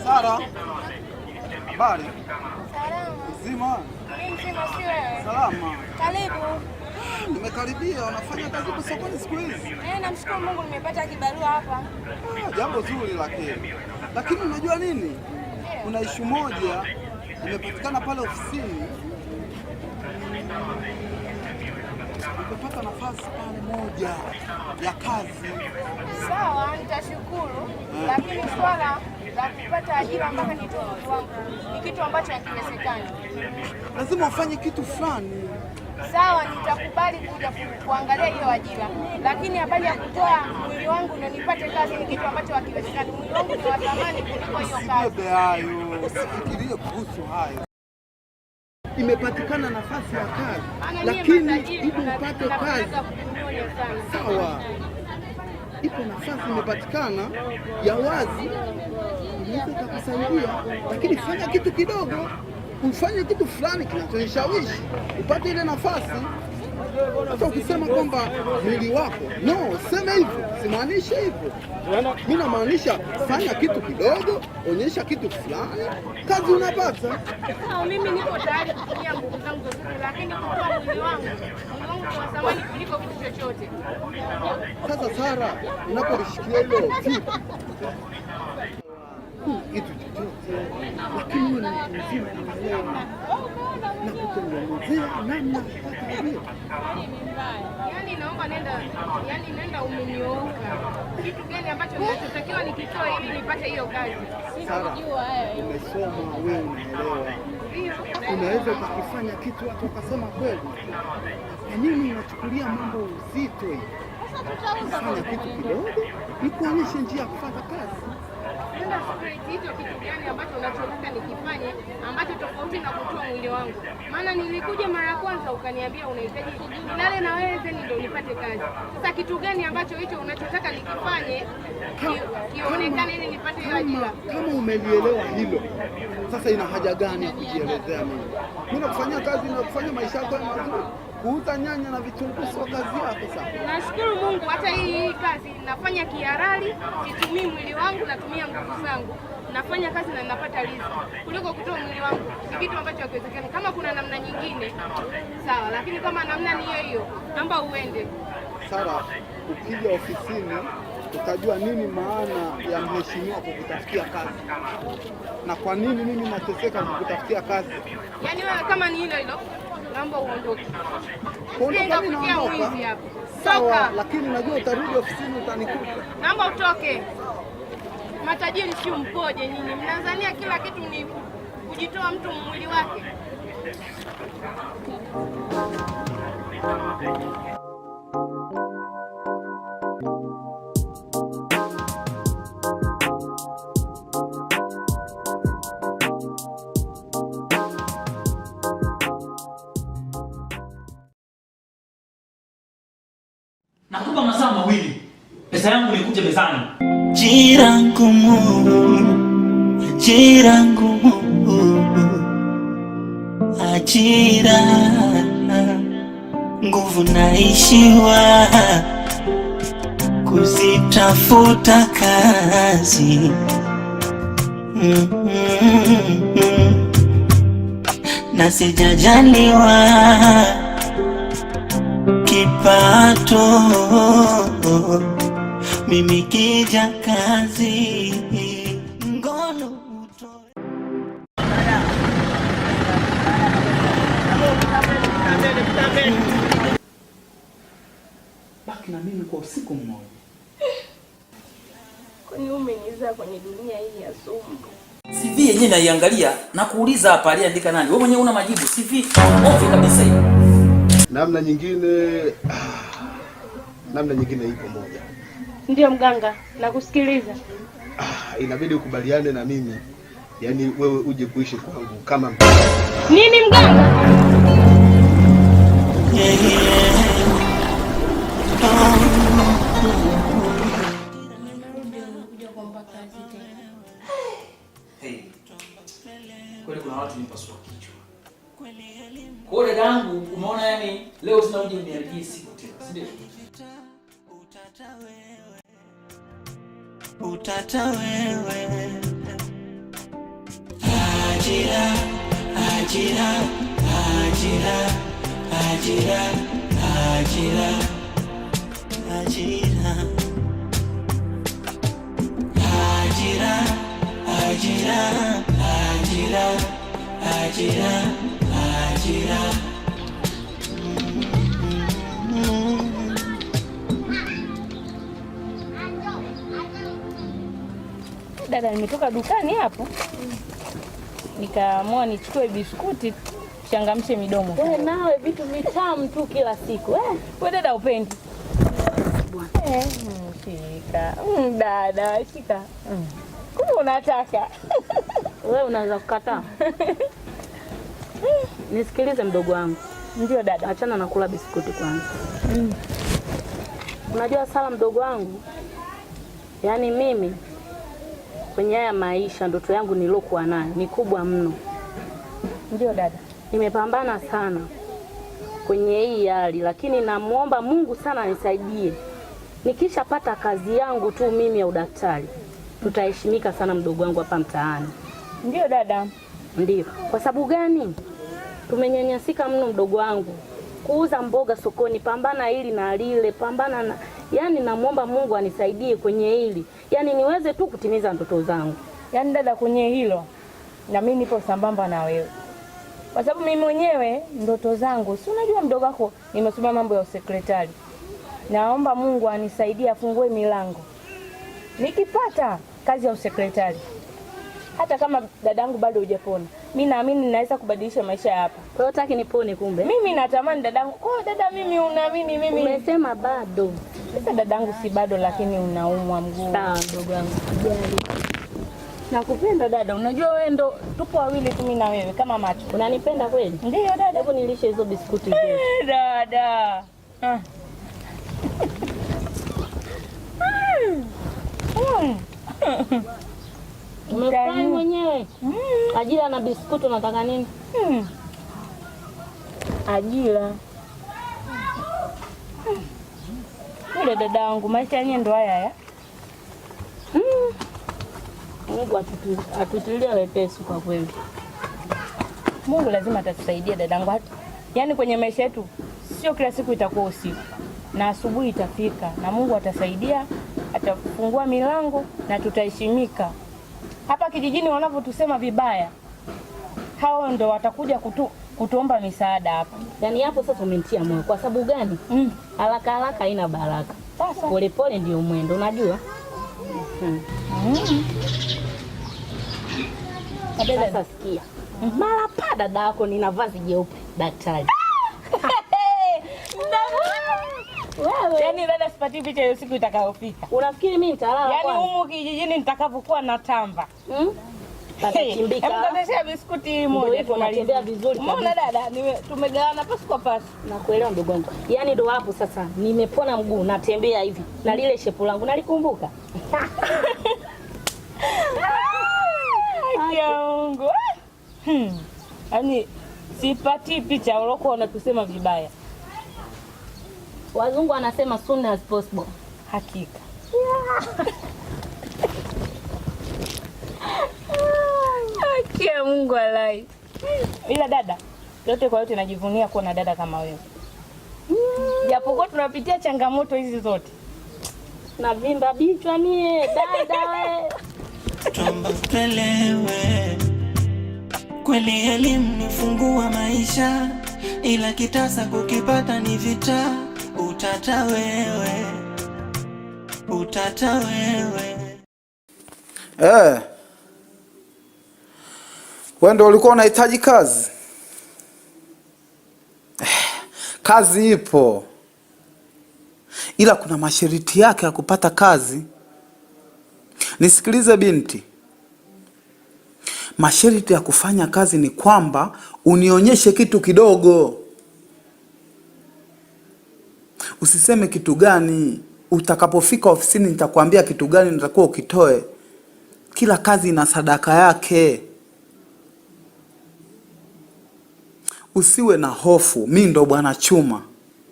Sara. Habari? Mzima? Mzima, si wewe? Salama. Karibu. Nimekaribia, unafanya kazi kwa sokoni siku hizi? Namshukuru Mungu nimepata kibarua hapa. Jambo zuri lakini unajua nini? Kuna ishu moja imepatikana pale ofisini. Nimepata nafasi pale moja ya kazi. Sawa, nitashukuru. Lakini swala la kupata ajira mpaka nitoe mtu wangu ni kitu ambacho hakiwezekani. Lazima ufanye kitu fulani. Sawa, nitakubali kuja kuangalia hiyo ajira, lakini habari ya kutoa mwili wangu ndio nipate kazi ni kitu ambacho hakiwezekani. Mwili wangu ni wa thamani kuliko hiyo kazi. Usibebe hayo, usifikirie kuhusu hayo. Imepatikana nafasi ya kazi, lakini ili upate kazi, sawa, ipo nafasi imepatikana ya wazi, inaweza kukusaidia, lakini fanya kitu kidogo, ufanye kitu fulani kinachonishawishi upate ile nafasi. Hata ukisema kwamba mwili wako, no, sema hivyo, simaanishi hivyo. Mimi namaanisha fanya kitu kidogo, onyesha kitu fulani, kazi unapata. Mimi niko tayari kutumia nguvu zangu zote, lakini kwa mwili wangu ni wa thamani kuliko kitu chochote. Sasa Sara, unapolishikilia hilo vipi? Kitu chochote lakini wewe ni mtu mzima unaelewa. Na kutengenezea namna hiyo. Yaani naomba nenda umenyooka. Kitu gani ambacho ninachotakiwa nikitoe ili nipate hiyo kazi? Sikujua haya. Umesoma wewe unaelewa. Unaweza kufanya kitu watu wakasema kweli. Na nini unachukulia mambo uzito hivi? Fanya kitu kidogo, nikuonyeshe njia ya kufanya kazi. Nenda straight, hicho kitu gani ambacho unachotaka nikifanye ambacho tofauti na kutoa mwili wangu? Maana nilikuja mara ya kwanza ukaniambia unahitaji nilale na wewe then ndio nipate kazi. Sasa kitu gani ambacho hicho unachotaka nikifanye kionekane ili nipate hiyo ajira? Kama umelielewa hilo, sasa ina haja gani ya kujielezea mimi? Mimi nakufanyia kazi na kufanya maisha yako mazuri. Kuuza nyanya na vitunguu sio kazi yako sasa. Nashukuru Mungu hata hii kazi nafanya kihalali, situmii mwili wangu, natumia nguvu zangu. Nafanya kazi na ninapata riziki. Kuliko kutoa mwili wangu, ni kitu ambacho hakiwezekani. Kama kuna namna nyingine, sawa, lakini kama namna ni hiyo, naomba uende. Sara, ukija ofisini utajua nini maana ya mheshimiwa kukutafutia kazi. Na kwa nini mimi nateseka kukutafutia kazi? Yaani wewe kama ni hilo naomba uondoke. Kuondoka mimi naondoka. Sawa, lakini najua utarudi ofisini utanikuta. Naomba utoke. Matajiri si mpoje nyinyi. Mnazania kila kitu ni kujitoa mtu mwili wake. Nakupa masaa mawili. Pesa yangu nikuje mezani. Ajira ngumu, ajira ngumu, ajira nguvu naishiwa kuzitafuta kazi. Na sijajaliwa kipato, mimi kija kazi ngono utoe. Baki na mimi kwa usiku mmoja. Kwani umenizaa kwenye dunia hii ya sumu? CV yenyewe naiangalia na kuuliza hapa aliandika nani? Wewe mwenyewe una majibu. CV ovyo kabisa hiyo. Namna nyingine ipo moja. Ndio mganga, nakusikiliza. Inabidi ukubaliane na mimi. Yaani wewe uje kuishi kwangu kama nini mganga? Kweli kuna watu nipasua kichwa. Kwa hiyo dadangu umeona yani leo tuna uje uniharibie siku tena, si ndio? Utata wewe. Ajira, ajira, ajira, ajira, ajira, ajira, ajira, ajira, ajira, ajira, ajira. Dada, nimetoka dukani hapo nikaamua nichukue biskuti changamshe midomo. Wewe nawe vitu vitamu tu kila siku. Wewe dada upendi? Bwana. Shika. Dada, shika. Kumbe unataka. Wewe unaweza kukataa. Nisikilize mdogo wangu. Ndio dada, achana na kula biskuti kwanza. Unajua Sala mdogo wangu? Yaani mimi kwenye haya maisha ndoto yangu nilokuwa nayo ni kubwa mno. Ndio dada. Nimepambana sana kwenye hii hali, lakini namuomba Mungu sana anisaidie. Nikishapata kazi yangu tu mimi ya udaktari, tutaheshimika sana mdogo wangu hapa mtaani. Ndio dada. Ndio. Kwa sababu gani? Tumenyanyasika mno mdogo wangu. Kuuza mboga sokoni, pambana hili na lile, pambana na yani namuomba Mungu anisaidie kwenye hili. Yani niweze tu kutimiza ndoto zangu. Yani dada, kwenye hilo na mimi nipo sambamba na wewe. Kwa sababu mimi mwenyewe ndoto zangu, si unajua mdogo wako nimesoma mambo ya sekretari. Naomba Mungu anisaidie afungue milango. Nikipata kazi ya sekretari, hata kama dadangu bado hujapona, mimi naamini ninaweza kubadilisha maisha hapa. Kwa hiyo unataka nipone kumbe? Mimi natamani dadangu. Kwa dada mimi unaamini mimi? Umesema bado. Sasa dadangu si bado, lakini unaumwa mguu. Sawa ndugu yangu. Nakupenda dada. Unajua wewe ndo tupo wawili tu mimi na wewe kama macho. Unanipenda kweli? Ndio dada. Hebu nilishe hizo biskuti dada. Umefanya mwenyewe. Ajira na biskuti unataka nini? Ajira. Yule dadangu maisha yenyewe ndo haya. Mungu atutilie wepesi kwa kweli. Mungu lazima atatusaidia dadangu. Yaani kwenye maisha yetu sio kila siku itakuwa usiku. Na asubuhi itafika na Mungu atasaidia, atafungua milango na tutaheshimika. Hapa kijijini wanavyotusema vibaya, hao ndo watakuja kutuomba misaada hapa. Yaani hapo sasa umenitia moyo. Kwa sababu gani? Haraka haraka haina baraka. Sasa pole pole ndio mwendo, unajua? Sasa sikia. Mara pa dada yako nina vazi jeupe daktari. Wewe yani dada sipati picha hiyo siku itakayofika. Unafikiri mimi nitalala kwanza? Yaani humu kijijini nitakavyokuwa na tamba. Tatachimbika. Hebu tutashia biskuti moja tunatembea vizuri kabisa. Mbona dada tumegawana pasi kwa pasi. Nakuelewa ndugu wangu. Yaani ndo hapo sasa nimepona mguu natembea hivi. Na lile shepu langu nalikumbuka. Mungu. Yaani sipati picha ulokuwa unatusema vibaya. Wazungu wanasema soon as possible. Hakika. Akia Mungu alai. Ila dada, yote kwa yote najivunia kuwa na dada kama wewe. Japokuwa tunapitia changamoto hizi zote. Na vimba bichwa mie dada wewe. Tuomba tuelewe. Kweli elimu nifungua maisha, ila kitasa kukipata ni vita. Utata wewe. Utata wewe. Wewe ndio ulikuwa unahitaji kazi? Kazi ipo. Ila kuna masharti yake ya kupata kazi. Nisikilize binti. Masharti ya kufanya kazi ni kwamba unionyeshe kitu kidogo. Usiseme kitu gani. Utakapofika ofisini nitakwambia kitu gani nitakuwa ukitoe. Kila kazi ina sadaka yake. Usiwe na hofu, mimi ndo bwana Chuma.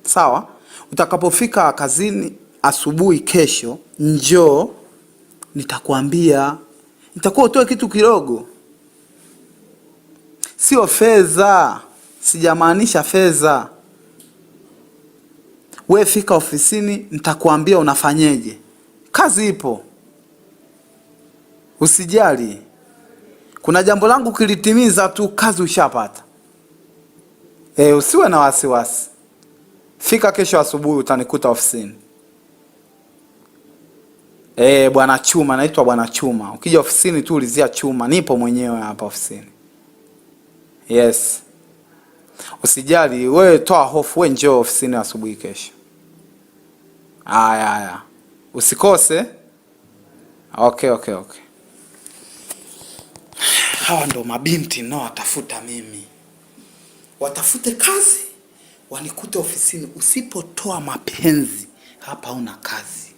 Sawa? Utakapofika kazini asubuhi kesho, njoo nitakwambia. Nitakuwa utoe kitu kidogo. Sio fedha. Sijamaanisha fedha. Wewe fika ofisini nitakwambia unafanyeje. Kazi ipo. Usijali. Kuna jambo langu kilitimiza tu kazi ushapata. Usiwe na wasiwasi. Fika kesho asubuhi utanikuta ofisini. Bwana Chuma, naitwa bwana Chuma. Ukija ofisini tu ulizia Chuma, nipo mwenyewe hapa ofisini. Yes. Usijali, wewe toa hofu, wewe njoo ofisini asubuhi kesho. Aya. Usikose. Okay. Hawa ndo mabinti nao watafuta mimi. Watafute kazi, wanikute ofisini. Usipotoa mapenzi, hapa una kazi.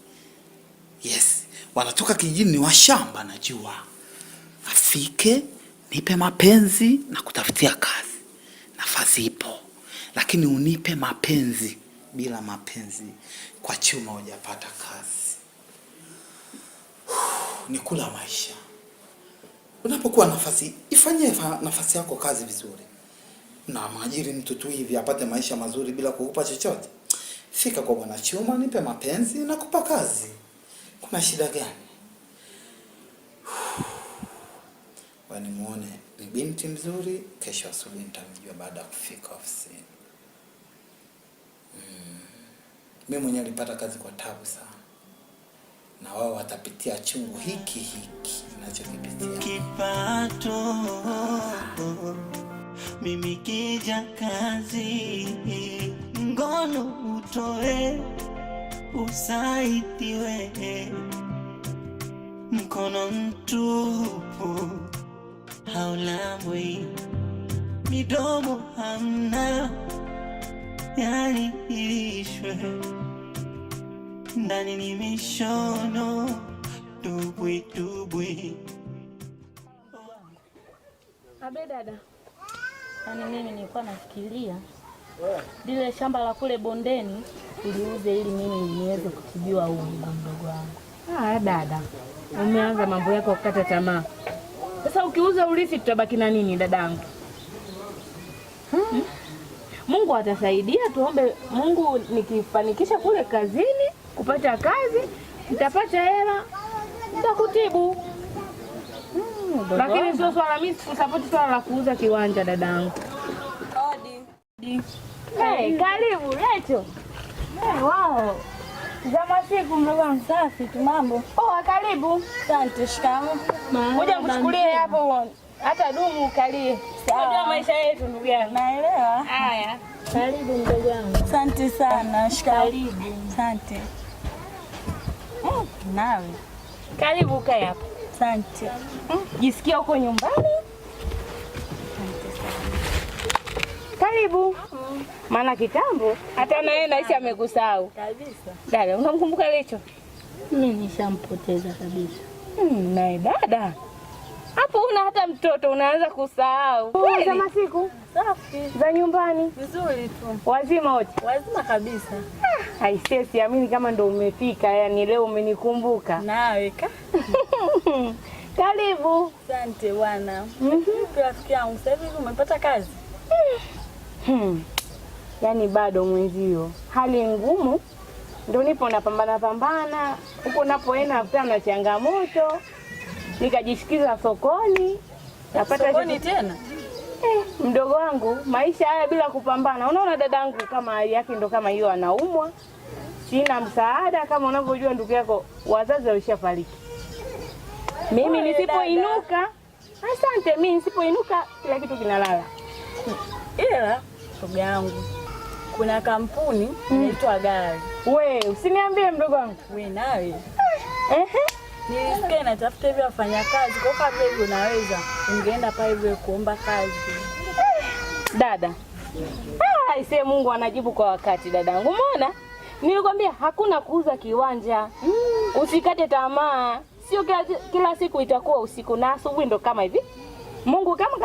Yes. Wanatoka kijijini wa shamba najua. Afike, nipe mapenzi na kutafutia kazi. Nafasi ipo. Lakini unipe mapenzi. Bila mapenzi kwa Chuma hujapata kazi. Ni kula maisha. Unapokuwa nafasi, ifanyie nafasi yako kazi vizuri. Na mwajiri mtu tu hivi apate maisha mazuri bila kukupa chochote. Fika kwa bwana Chuma, nipe mapenzi na kupa kazi. Kuna shida gani? Wani muone ni binti mzuri. Kesho asubuhi nitamjua baada ya kufika ofisini. Mimi mwenyewe nilipata kazi kwa tabu sana, na wao watapitia chungu hiki ninachokipitia. Kipato mimi kija kazi, ngono utoe usaidiwe, mkono mtupu haulambwi, midomo hamna, yani ilishwe ndani ni mishono dubwi dubwi. Abe dada, yaani mimi nilikuwa nafikiria lile shamba la kule bondeni uliuze ili mimi niweze kutibiwa mdogo wangu. Dada, umeanza mambo yako kukata tamaa. Sasa ukiuza urithi tutabaki na nini dadangu? Mungu atasaidia, tuombe Mungu nikifanikisha kule kazini kupata kazi, nitapata hela, nitakutibu. Lakini sio swala mimi kusapoti swala la kuuza kiwanja dadangu. Odi. Karibu Lecho. Wow. Zama siku mdogo wangu. Safi tu, mambo. Karibu. Asante, shikamoo. Ngoja nikuchukulie hapo hata dumu ukalie. Unajua maisha yetu ndugu yangu. Naelewa. Haya. Karibu mdogo wangu. Asante sana. Karibu. Asante. Nawe. Karibu kae hapo. Asante. Jisikia huko nyumbani? Asante sana. Karibu. Maana kitambo hata naye naisi amekusahau. Kabisa. Dada, unamkumbuka Lecho? Mimi nishampoteza kabisa. Naye dada. Hapo una hata mtoto unaanza kusahau. Za masiku? Safi. Za nyumbani? Vizuri tu. Wazima wote? Wazima kabisa. Haisi, siamini kama ndo umefika, yani leo umenikumbuka. Nawe ka. Karibu. Asante bwana. Rafiki yangu, sasa hivi umepata kazi? Yaani bado mwenzio. Hali ngumu. Ndio nipo napambana huko napoenda nakutana na changamoto. Nikajishikiza sokoni. Napata sokoni tena? Mdogo wangu, maisha haya bila kupambana. Unaona dadangu kama hali yake ndo kama hiyo, anaumwa. Sina msaada, kama unavyojua ndugu yako wazazi walishafariki. Mimi nisipoinuka, asante, mimi nisipoinuka kila kitu kinalala. Ila ndugu yangu, kuna kampuni inaitwa Gari. Usiniambie mdogo wangu. Nawe. Nilisikia natafuta hivi wafanyakazi, kwa kama hivyo unaweza ungeenda pale hivyo kuomba kazi. Dada. Aisee, Mungu anajibu kwa wakati dadangu. Umeona? Nilikwambia hakuna kuuza kiwanja. Usikate tamaa. Sio kila siku itakuwa usiku na asubuhi ndo kama hivi. Mungu kama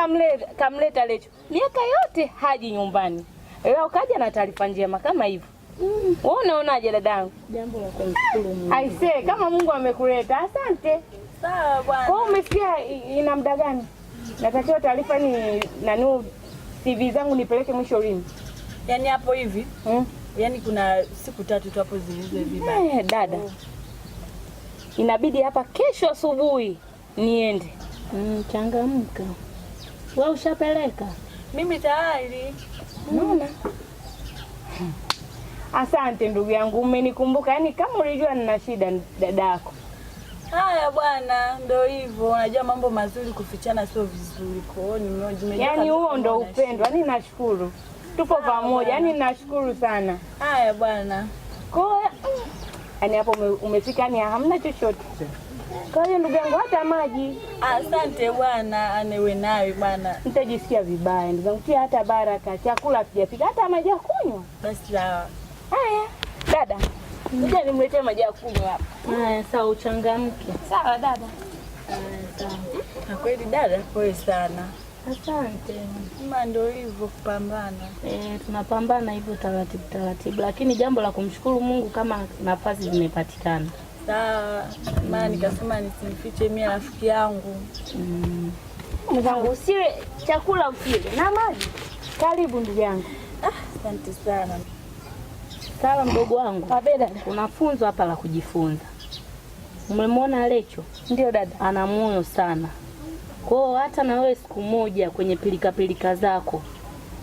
kamleta Lecho. Miaka yote haji nyumbani. Leo kaja na taarifa njema kama hivyo. Wewe unaonaje dadangu? Jambo la kumshukuru Mungu. Aisee, kama Mungu amekuleta, asante. Sawa bwana. Kwa umesikia ina muda gani? Natakiwa taarifa ni nani CV zangu nipeleke mwisho lini? Yaani hapo hivi? Yaani kuna siku 3 tu hapo zilizo hivi. Dada. Inabidi hapa kesho asubuhi niende. Changamka. Wewe ushapeleka? Mimi tayari. Unaona? Asante ndugu yangu, umenikumbuka. Yaani kama ulijua nina shida dadako. Haya bwana, ndio hivyo. Unajua mambo mazuri kufichana sio vizuri. Kwa hiyo nimejua. Yaani huo ndio upendo. Yaani nashukuru. Tupo pamoja. Yaani nashukuru sana. Haya bwana. Kwa yaani hapo umefika, yani hamna chochote. Kwa hiyo ndugu yangu hata maji. Asante bwana, anewe nawe bwana. Nitajisikia vibaya ndugu yangu, hata baraka chakula sijapika, hata maji ya kunywa. Basi sawa. Haya, dada. Ngoja nimletee maji ya kunywa hapa. Haya, sawa, uchangamke. Sawa dada. Sawa. Na kweli dada, pole sana. Asante. Mama ndio hivyo kupambana. Tunapambana hivyo taratibu, lakini jambo la kumshukuru Mungu kama nafasi zimepatikana. Sawa. Maana nikasema nisimfiche mimi rafiki yangu. Mwanangu, usile chakula usile na maji. Karibu ndugu yangu. Asante sana. Sawa mdogo wangu. Abeda, kuna funzo hapa la kujifunza. Umemwona Lecho? Ndio dada. Ana moyo sana. Kwa hata na wewe siku moja kwenye pilika zako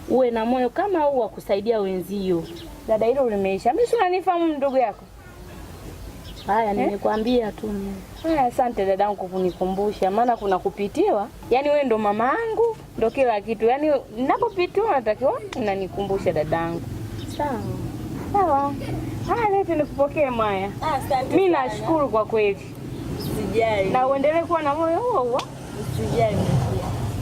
uwe na moyo kama huu wa kusaidia wenzio. Dada, hilo limeisha. Mimi si unanifahamu ndugu yako? Haya, nimekwambia tu mimi. Haya, asante dadangu kunikumbusha, maana kuna kupitiwa. Yaani wewe ndo mama yangu, ndo kila kitu. Yaani ninapopitiwa natakiwa unanikumbusha dadangu. Sawa. Sawa. Haya, leo nikupokee Maya. Asante. Mimi nashukuru kwa kweli. Usijali. Na uendelee kuwa na moyo huo huo. Usijali.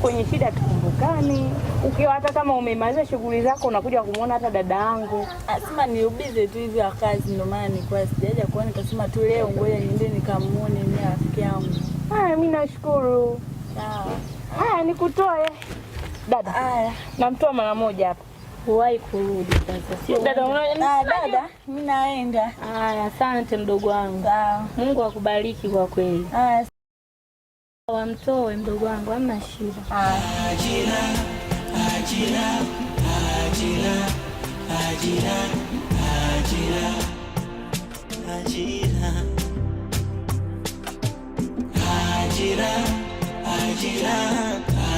Kwenye shida tukumbukani. Ukiwa hata kama umemaliza shughuli zako unakuja kumuona hata dada yangu. Asema niubize tu hivi wa kazi, ndio maana nilikuwa sijaja kuona, nikasema tu leo ngoja niende nikamuone mimi rafiki yangu. Haya, mimi nashukuru. Sawa. Haya, nikutoe. Dada. Haya, namtoa mara moja hapa. Huwahi kurudi sasa. Sio dada, dada, mimi naenda. Haya, asante mdogo wangu. Sawa. Mungu akubariki kwa kweli. Haya. Wamtoe mdogo wangu, hamna shida. Ajira, ajira, ajira, ajira, ajira, ajira, ajira, ajira,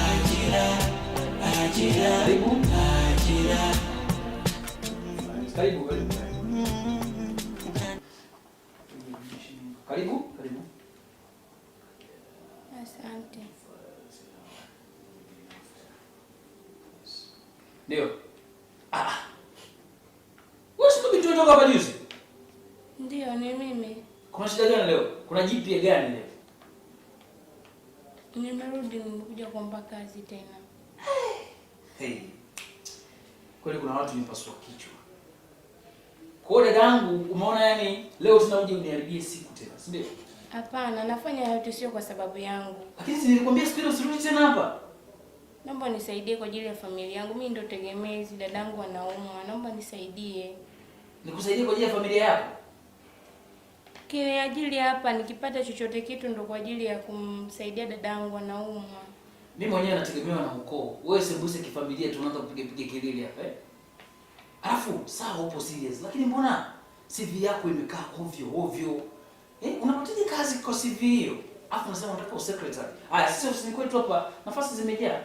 ajira, ajira, ajira. Karibu, karibu. Karibu, karibu. Asante. Ndio. Wewe sio binti kutoka hapa juzi? Ndio, ni mimi. Kuna shida gani leo? Kuna jipya gani leo? Nimerudi, nimekuja kuomba kazi tena. Hey. Kweli kuna watu nipasua kichwa. Kwa hiyo dadangu, umeona yani leo tunauje uniharibie siku tena, si ndio? Hapana, nafanya yote sio kwa sababu yangu. Lakini nilikwambia siku ile usirudi tena hapa. Naomba nisaidie kwa ajili ya familia yangu. Mimi ndo tegemezi, dadangu anaumwa. Naomba nisaidie. Nikusaidie kwa ajili ya familia yako? Kile ajili hapa nikipata chochote kitu ndo kwa ajili ya kumsaidia dadangu anaumwa. Mimi mwenyewe nategemewa na ukoo. Wewe sembuse kifamilia tunaanza kupiga kelele hapa Alafu sawa upo serious, lakini mbona CV yako imekaa ovyo? Unapataje kazi kwa CV hiyo? Alafu unasema unataka secretary. Haya, sisi ofisini kwetu hapa nafasi zimejaa.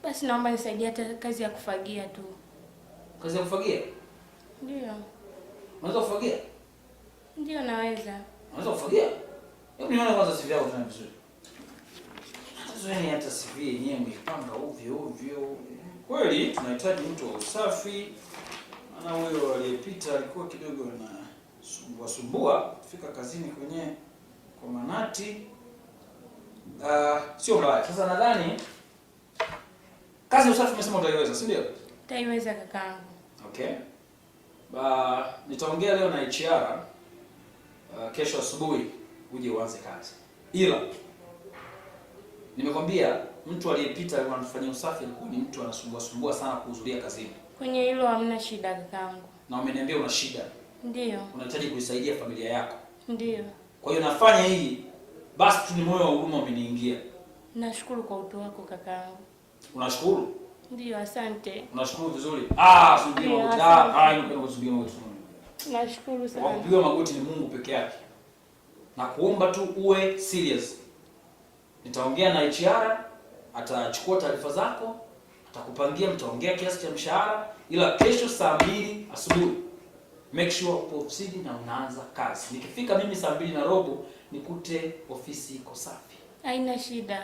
Basi naomba nisaidie hata kazi ya kufagia tu. Kazi ya kufagia? Ndio. Unaweza kufagia? Ndio naweza. Unaweza kufagia? Hebu nione kwanza CV yako tena vizuri. Hata CV yenyewe umepanga ovyo. Kweli tunahitaji mtu wa usafi. Maana huyo aliyepita alikuwa kidogo na sumbua fika kazini kwenye kwa manati. Sio mbaya. Sasa nadhani kazi ya usafi umesema utaiweza, si ndio? Utaiweza kakaangu. Okay. Nitaongea leo na HR. Kesho asubuhi uje uanze kazi. Ila nimekwambia mtu aliyepita alikuwa anafanya usafi alikuwa ni mtu anasumbua sana kuhudhuria kazini. Kwenye hilo hamna shida kakaangu. Na umeniambia una shida. Ndio. Unahitaji kuisaidia familia yako. Ndio. Kwa hiyo nafanya hii basi tu ni moyo wa huruma umeniingia. Nashukuru kwa utu wako kakaangu. Unashukuru? Ndio, asante. Unashukuru vizuri. Subiri magoti. Ndio kusubiri magoti. Nashukuru sana. Kupiga magoti ni Mungu peke yake. Na kuomba tu uwe serious. Nitaongea na HR, atachukua taarifa zako, atakupangia, mtaongea kiasi cha mshahara, ila kesho saa 2 asubuhi make sure upo ofisini na unaanza kazi. Nikifika mimi saa 2:15 nikute ofisi iko safi. Haina shida.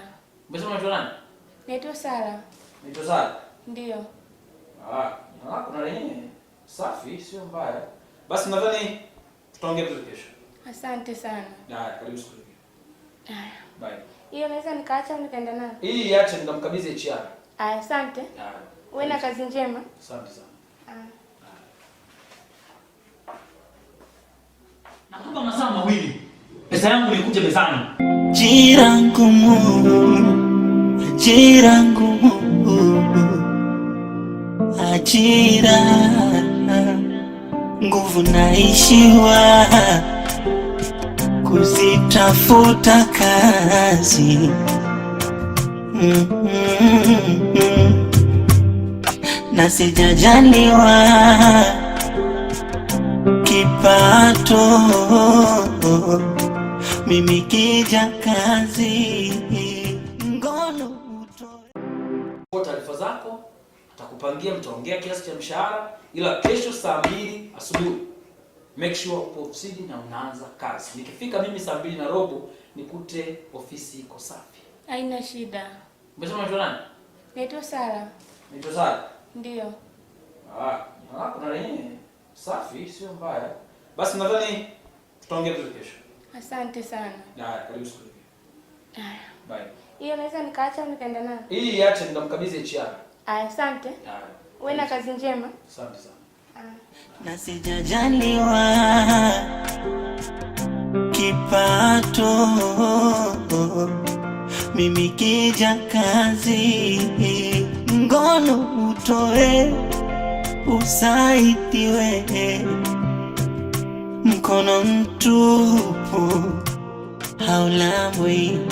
Umesema unaitwa nani? Naitwa Sara. Naitwa Sara? Ndio. Jina lako na lenyewe safi, sio mbaya. Basi nadhani tutaongea vizuri kesho. Asante sana. Karibu siku nyingine. Bye. Hiyo naweza nikaacha nikaenda nayo? Hii acha nikamkabidhi HR. Asante. Uwe na kazi njema. Asante sana. Nakupa masaa mawili. Pesa yangu nikuje mezani. Ajira ngumu, ajira nguvu naishiwa kuzitafuta kazi. Na sijajaliwa kipato, mimi kija kazi Tutakupangia, mtaongea kiasi cha mshahara, ila kesho saa 2 asubuhi make sure upo ofisini na unaanza kazi. Nikifika mimi saa 2:15 nikute ofisi iko safi. Haina shida. Umesema unaitwa nani? Naitwa Sara. Naitwa Sara? Ndio. Kuna nini? Safi, sio mbaya. Basi nadhani tutaongea vizuri kesho. Asante sana. Haya, karibu siku. Haya. Bye. Hiyo naweza nikaacha nikaenda nayo? Hii acha nikamkabidhi HR. Asante. Uwe na kazi njema. Asante sana. Na sijajaliwa kipato, mimi kija kazi ngono utoe usaidiwe, mkono mtupu haulambwi,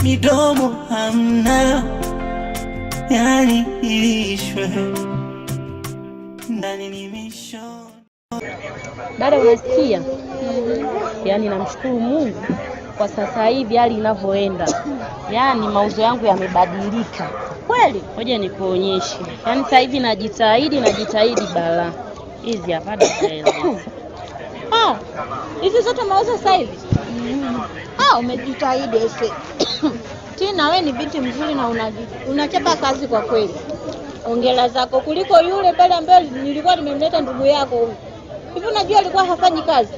midomo hamna, yani ilishwe ndani ni misho. Dada, unasikia? Yaani namshukuru Mungu kwa sasa hivi hali inavyoenda. Yaani mauzo yangu yamebadilika. Kweli? Ngoja nikuonyeshe. Yaani sasa hivi najitahidi bala. Hizi hapa dada. Hizi zote mauzo sasa hivi? Umejitahidi ese. Tina, wewe ni binti mzuri na unachapa kazi kwa kweli. Ongela zako kuliko yule pale ambaye nilikuwa nimemleta ndugu yako huyu. Hivi unajua alikuwa hafanyi kazi?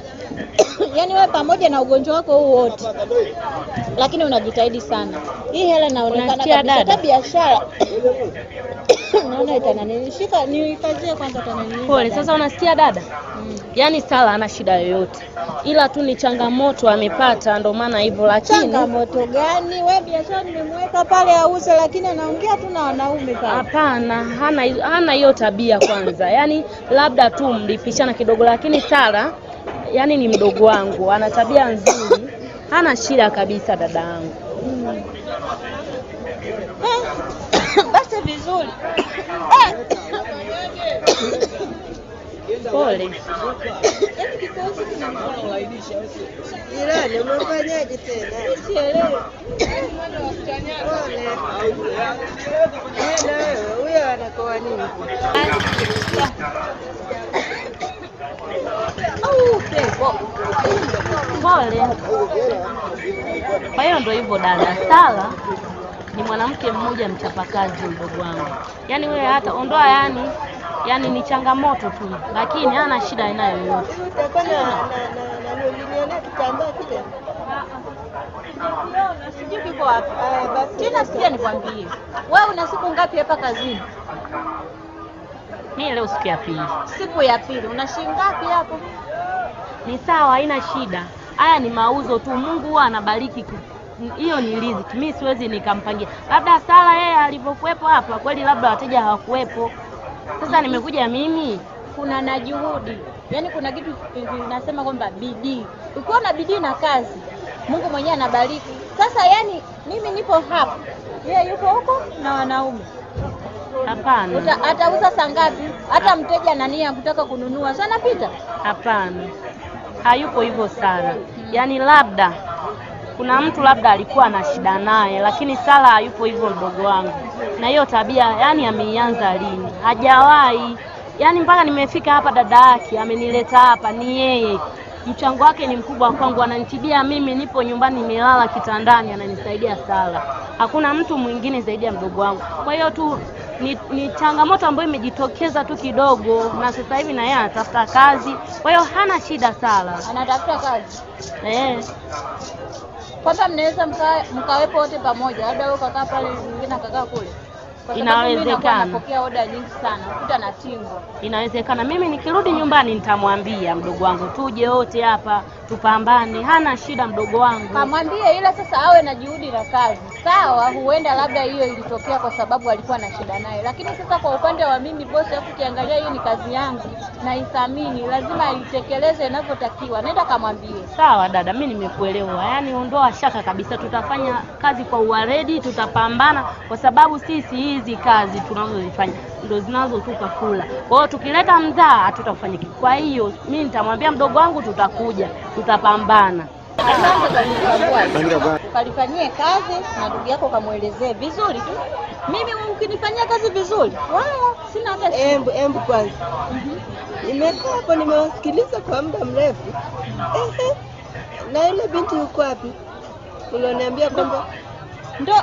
Yaani wewe pamoja na ugonjwa wako huu wote. Lakini unajitahidi sana. Hii hela inaonekana kabisa biashara. Naona itananishika nihifadhie kwanza tanani. Pole, sasa unasikia dada? Yaani Sala hana shida yoyote. Ila tu ni changamoto amepata ndio maana hivyo, lakini changamoto gani? Wewe biashara nimemweka pale auze lakini anaongea tu na wanaume pale. Hapana, hana hiyo tabia kwanza. Yaani labda tu mlipishana kidogo, lakini Sala yaani ni mdogo wangu, ana tabia nzuri. Hana shida kabisa dada yangu. Basi vizuri. Pole. Jirani, umefanyaje tena? Sielewi. Pole. Huyo anakoa nini? Pole. Kwa hiyo ndio hivyo dada. Sala ni mwanamke mmoja mchapakazi mdogo wangu. Yaani wewe hata ondoa yani ni changamoto tu, lakini hana shida inayo yoyote. Utakuwa na kitambaa kile. Sijui kiko wapi. Basi tena sikia nikwambie. Wewe una siku ngapi hapa kazini? Mimi leo siku ya pili. Siku ya pili. Una shilingi ngapi hapo? Ni sawa, haina shida. Haya ni mauzo tu. Mungu huwa anabariki. Hiyo ni riziki. Mimi siwezi nikampangia. Labda Sala yeye alipokuepo hapa, kweli labda wateja hawakuepo. Sasa nimekuja mimi, kuna na juhudi. Yaani kuna kitu nasema kwamba bidii. Ukiwa na bidii na kazi, Mungu mwenyewe anabariki. Sasa yani mimi nipo hapa. Yeye yuko huko na wanaume. Hapana. Atauza saa ngapi? Hata mteja anania kutaka kununua. Sana pita? Hapana. Hayupo hivyo sana. Yaani labda kuna mtu labda alikuwa na shida naye, lakini Sala hayupo hivyo mdogo wangu. Na hiyo tabia yani ameianza lini? Hajawahi. Yaani mpaka nimefika hapa dada yake amenileta hapa ni yeye. Mchango wake ni mkubwa kwangu, ananitibia mimi, nipo nyumbani nimelala kitandani ananisaidia Sala. Hakuna mtu mwingine zaidi ya mdogo wangu. Kwa hiyo tu ni changamoto ambayo imejitokeza tu kidogo, na sasa hivi na yeye anatafuta kazi. Kwa hiyo hana shida Sala. Anatafuta kazi. Kwanza mnaweza mkawepo wote pamoja. Labda wewe ukakaa pale mwingine akakaa kule. Inawezekana. Napokea oda nyingi sana. Ukuta na tingo. Inawezekana. Mimi nikirudi nyumbani nitamwambia mdogo wangu tuje wote hapa tupambane. Hana shida mdogo wangu. Kamwambie, ila sasa awe na juhudi na kazi. Sawa, huenda labda hiyo ilitokea kwa sababu alikuwa na shida naye. Lakini sasa kwa upande wa mimi bosi, hapo kiangalia hiyo ni kazi yangu na ithamini, lazima itekeleze inavyotakiwa. Nenda kamwambie. Sawa dada, mimi nimekuelewa. Yaani ondoa shaka kabisa, tutafanya kazi kwa uwaredi, tutapambana kwa sababu sisi hizi kazi tunazozifanya ndio zinazotupa kula. Kwa hiyo tukileta mzaa hatutakufanya kitu. Kwa hiyo mimi nitamwambia mdogo wangu tutakuja, tutapambana. Ukalifanyie kazi na ndugu yako kamuelezee vizuri tu. Mimi ukinifanyia kazi vizuri, wala sina hata embu kwanza. Nimekaa hapo nimewasikiliza kwa muda mrefu. Na ile binti yuko wapi? Ulioniambia kwamba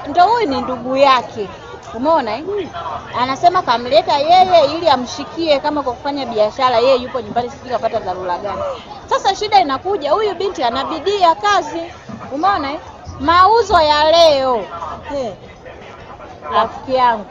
ndo huyu ni ndugu yake. Umeona Anasema kamleta yeye ili amshikie kama kwa kufanya biashara, yeye yupo nyumbani sisi kapata dharura gani. Sasa shida inakuja, huyu binti anabidii ya kazi. Umeona Mauzo ya leo. Rafiki yangu.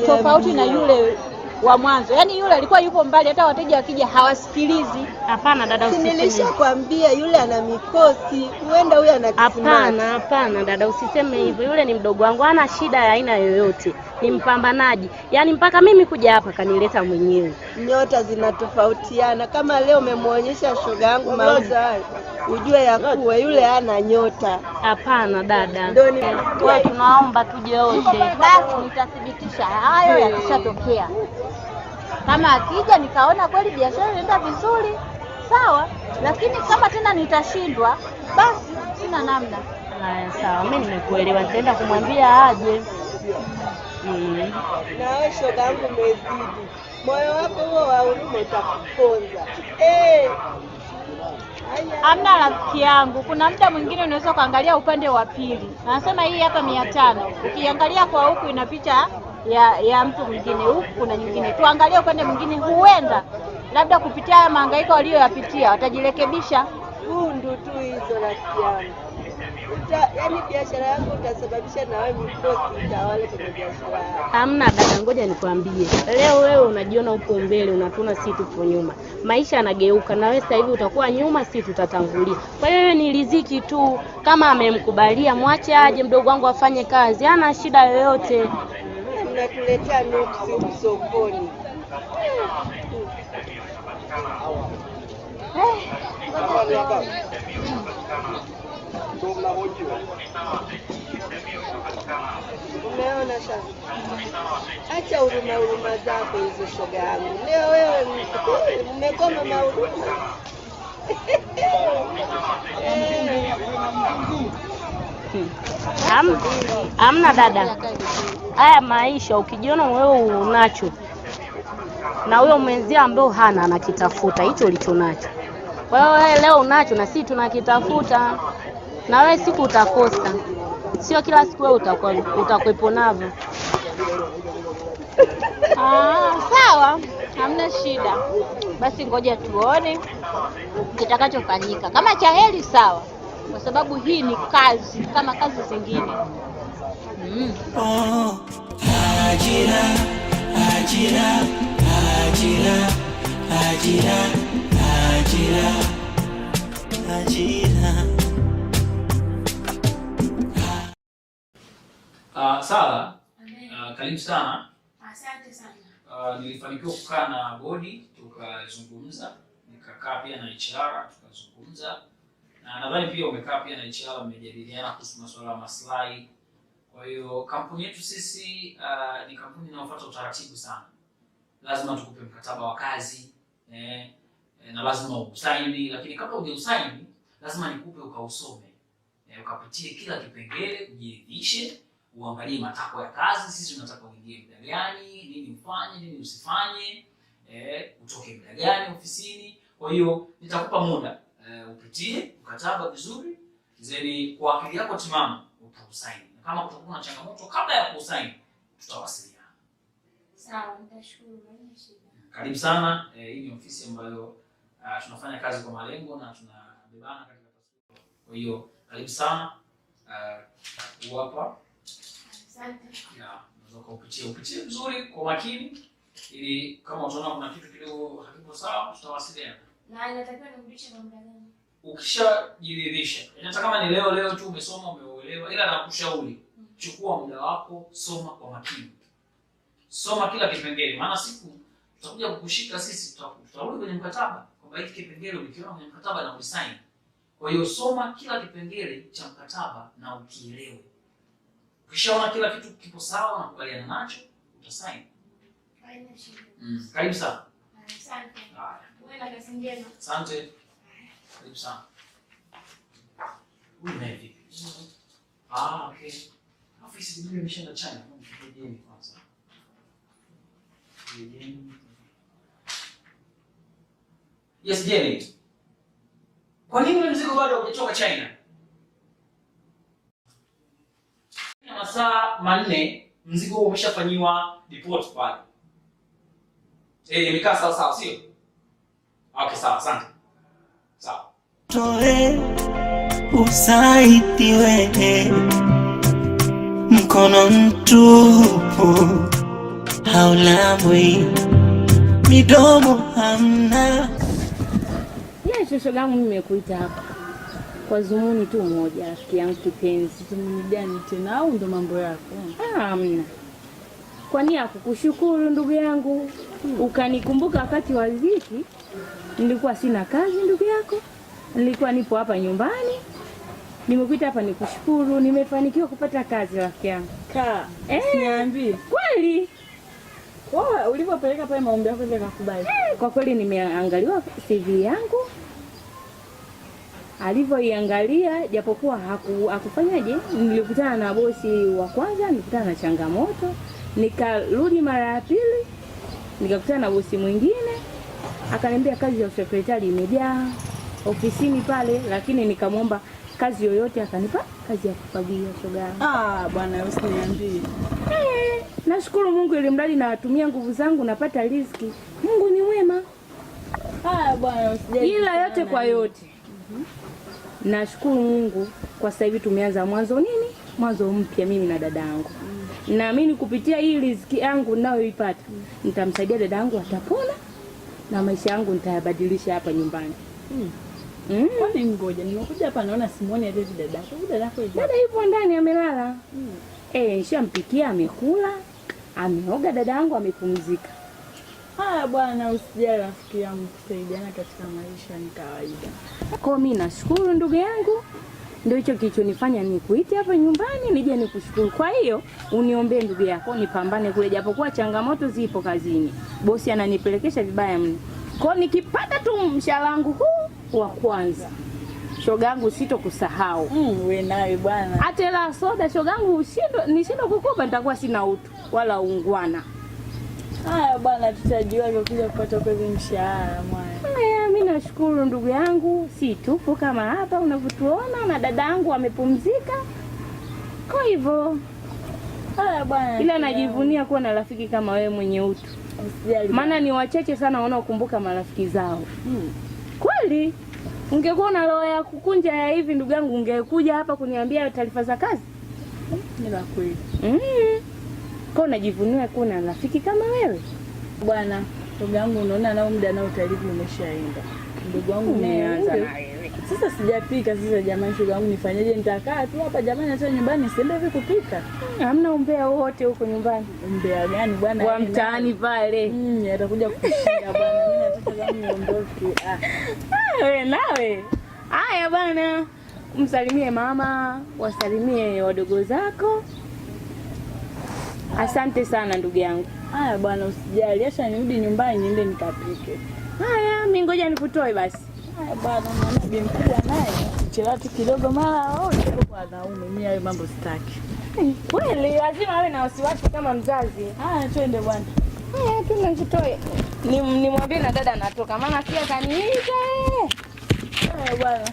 Tofauti na yule wa mwanzo. Yaani yule alikuwa yupo mbali, hata wateja wakija hawasikilizi. Hapana dada, usiseme. Nilishakwambia yule ana mikosi. Huenda huyu ana kisimani. Hapana dada, usiseme hivyo. Yule ni mdogo wangu, hana shida ya aina yoyote. Ni mpambanaji. Yaani mpaka mimi kuja hapa kanileta mwenyewe. Nyota zinatofautiana. Kama leo umemuonyesha shoga yangu mauzo hayo, ujue ya kuwa yule hana nyota. Hapana dada. Wewe tunaomba tuje wote. Basi nitathibitisha hayo yakishatokea. Kama akija nikaona kweli biashara inaenda vizuri, sawa. Lakini kama tena nitashindwa, basi sina namna. Haya sawa, mimi nimekuelewa. Nitaenda kumwambia aje. Na wewe shoga yangu umezidi. Moyo wako huo wa huruma utakuponza. Amna rafiki yangu, kuna muda mwingine unaweza kuangalia upande wa pili. Anasema hii hapa 500. Ukiangalia kwa huku ina picha ya mtu mwingine, huku kuna nyingine. Tuangalie upande mwingine, huenda labda kupitia haya mahangaiko walioyapitia watajirekebisha. Hundu tu hizo rafiki yangu. Yaani biashara yangu utasababisha na wewe mikosi utawale kwenye biashara yako. Hamna dada, ngoja nikwambie. Leo wewe unajiona upo mbele, unatuna sisi tupo nyuma. Maisha yanageuka na wewe sasa hivi utakuwa nyuma, sisi tutatangulia. Kwa hiyo ni riziki tu. Kama amemkubalia mwache aje, mdogo wangu afanye kazi. Hana shida yoyote. Mnatuletea nuksi sokoni. Umeona sasa? Acha huruma zako hizo shoga yangu. Leo wewe mmekoma mahuruma. Hamna dada. Haya maisha ukijiona wewe unacho na huyo mwenzia ambao hana anakitafuta hicho ulicho nacho. Kwa hiyo wewe leo unacho na sisi tunakitafuta. Na wewe siku utakosa. Sio kila siku wewe utakwepo navyo. Sawa. Hamna shida. Basi ngoja tuone kitakachofanyika. Kama cha heri sawa. Kwa sababu hii ni kazi kama kazi zingine. Ajira, ajira, ajira, ajira, ajira, ajira. Sala, karibu sana. Asante sana. Nilifanikiwa kukaa na bodi tukazungumza, nikakaa pia na HR tukazungumza, na nadhani pia umekaa pia na HR mmejadiliana kuhusu masuala ya maslahi. Kwa hiyo kampuni yetu sisi ni kampuni inayofuata utaratibu sana. Lazima tukupe mkataba wa kazi na lazima usaini, lakini kabla hujausaini lazima nikupe ukausome. Ukapitie kila kipengele, ujiridhishe, uangalie matakwa ya kazi, sisi tunataka uingie muda gani, nini ufanye, nini usifanye, utoke muda gani ofisini. Kwa hiyo nitakupa muda upitie mkataba vizuri, zeni kwa akili yako timamu utausaini. Na kama kutakuwa na changamoto kabla ya kuusaini, tutawasiliana. Sawa, nitashukuru. Karibu sana. Hii ni ofisi ambayo tunafanya kazi kwa malengo na tunabebana katika taswira. Kwa hiyo karibu sana. Hapa. Asante. Unaweza upitie vizuri kwa makini ili kama utaona kuna kitu kidogo hakipo sawa tutawasiliana. Na inatakiwa nirudishe kwa muda gani? Ukishajiridhisha. Hata kama ni leo tu umesoma umeelewa, ila nakushauri chukua muda wako, soma kwa makini. Soma kila kipengele, maana siku tutakuja kukushika sisi, tutarudi kwenye mkataba kwamba hiki kipengele ukiona kwenye mkataba na ulisign. Kwa hiyo soma kila kipengele cha mkataba na ukielewe. Ukishaona kila kitu kipo sawa na kukubaliana nacho, utasign. Haina shida. Karibu sana. Asante. Wewe na kazi njema. Asante. Karibu sana. Huyu naye vipi? Ah, okay. Ofisi ndio imeshaenda China. Ngojeni kwanza. Ngojeni. Yes, Jenny. Kwa nini ule mzigo bado hujatoka China? Kwa masaa 4 mzigo huo umeshafanyiwa deport pale. Imekaa sawa sawa, sio? Okay, sawa, asante. Sawa. Toe usaidiwe, mkono mtupu haulambwi, midomo hamna. Shosho langu mimi nimekuita hapa kwa dhumuni tu moja, rafiki yangu kipenzi. Dhumuni gani tena au ndo mambo yako? Hamna. Kwani kukushukuru ndugu yangu, ukanikumbuka wakati wa dhiki. Nilikuwa sina kazi ndugu yako. Nilikuwa nipo hapa nyumbani. Nimekuita hapa nikushukuru, nimefanikiwa kupata kazi rafiki yangu. Niambie. Kweli? Wewe ulipopeleka pale maombi yako ile kakubali? Kwa kweli nimeangaliwa CV yangu. Alivyoiangalia japokuwa hakufanyaje, nilikutana na bosi wa kwanza, nilikutana na changamoto, nikarudi mara ya pili, nikakutana na bosi mwingine, akaniambia kazi ya sekretari imejaa ofisini pale, lakini nikamwomba kazi yoyote, akanipa kazi ya kufagia shoga. Bwana usiniambie. Nashukuru Mungu, ili mradi natumia nguvu zangu napata riziki. Mungu ni mwema. Bwana usijali. Ila yote kwa yote. Nashukuru Mungu kwa sasa hivi tumeanza mwanzo mpya mimi na dadangu. Naamini kupitia hii riziki yangu ninayoipata nitamsaidia dadangu, atapona na maisha yangu nitayabadilisha hapa nyumbani. Kwani ngoja nimekuja hapa naona Simoni hadi dadako. Dadako hivi. Dada yupo ndani amelala. Nishampikia amekula, ameoga, dadangu amepumzika. Bwana usijali rafiki yangu, kusaidiana katika maisha ni kawaida. Kwa mimi nashukuru ndugu yangu. Ndio hicho kilichonifanya nikuite hapa nyumbani nije nikushukuru. Kwa hiyo uniombee ndugu yako nipambane kule, japokuwa changamoto zipo kazini. Bosi ananipelekesha vibaya mno. Kwa nikipata tu mshahara wangu huu wa kwanza, shogangu sitokusahau. Wewe nawe bwana. Hata la soda shogangu nishindo kukupa, nitakuwa sina utu wala ungwana. Bwana tutajua kuja kupata kwa mshahara mwana. Mimi nashukuru ndugu yangu, si tupo kama hapa unavyotuona, na dadangu amepumzika. Kwa hivyo bwana, ila najivunia kuwa na rafiki kama wewe mwenye utu. Maana ni wachache sana wanaokumbuka marafiki zao. Kweli? Ungekuwa na roho ya kukunja ya hivi ndugu yangu, ungekuja hapa kuniambia taarifa za kazi? Ni la kweli. Kwa najivunia kuwa na rafiki kama wewe. Bwana, ndugu yangu unaona nao muda nao tayari umeshaenda. Ndugu wangu umeanza na wewe. Sasa sijapika sasa jamani, ndugu wangu nifanyaje? Nitakaa tu hapa jamani, hata nyumbani siende hivi kupika. Hamna umbea wote huko nyumbani. Umbea gani bwana? Wa mtaani pale. Atakuja kukushinda bwana. Mimi nataka zangu niondoke. Wewe nawe. Haya bwana. Msalimie mama, wasalimie wadogo zako. Asante sana ndugu yangu. Bwana usijali, acha nirudi nyumbani niende nikapike. Mimi ngoja nikutoe basi. Bwana mwana bi mkubwa naye chelati kidogo mara kidogo kwa wanaume. Mimi hayo mambo sitaki. Kweli lazima awe na wasiwasi kama mzazi. Twende bwana. Twende nikutoe. Nimwambie na dada natoka, maana pia kaniita. Bwana.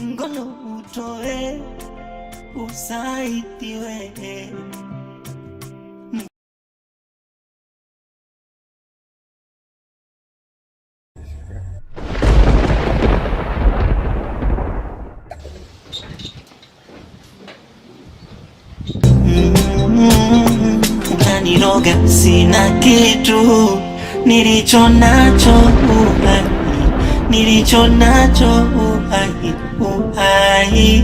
Ngono utoe usaidiwe. Unaniroga sina kitu nilicho nacho uhai, nilicho nacho uhai, uhai.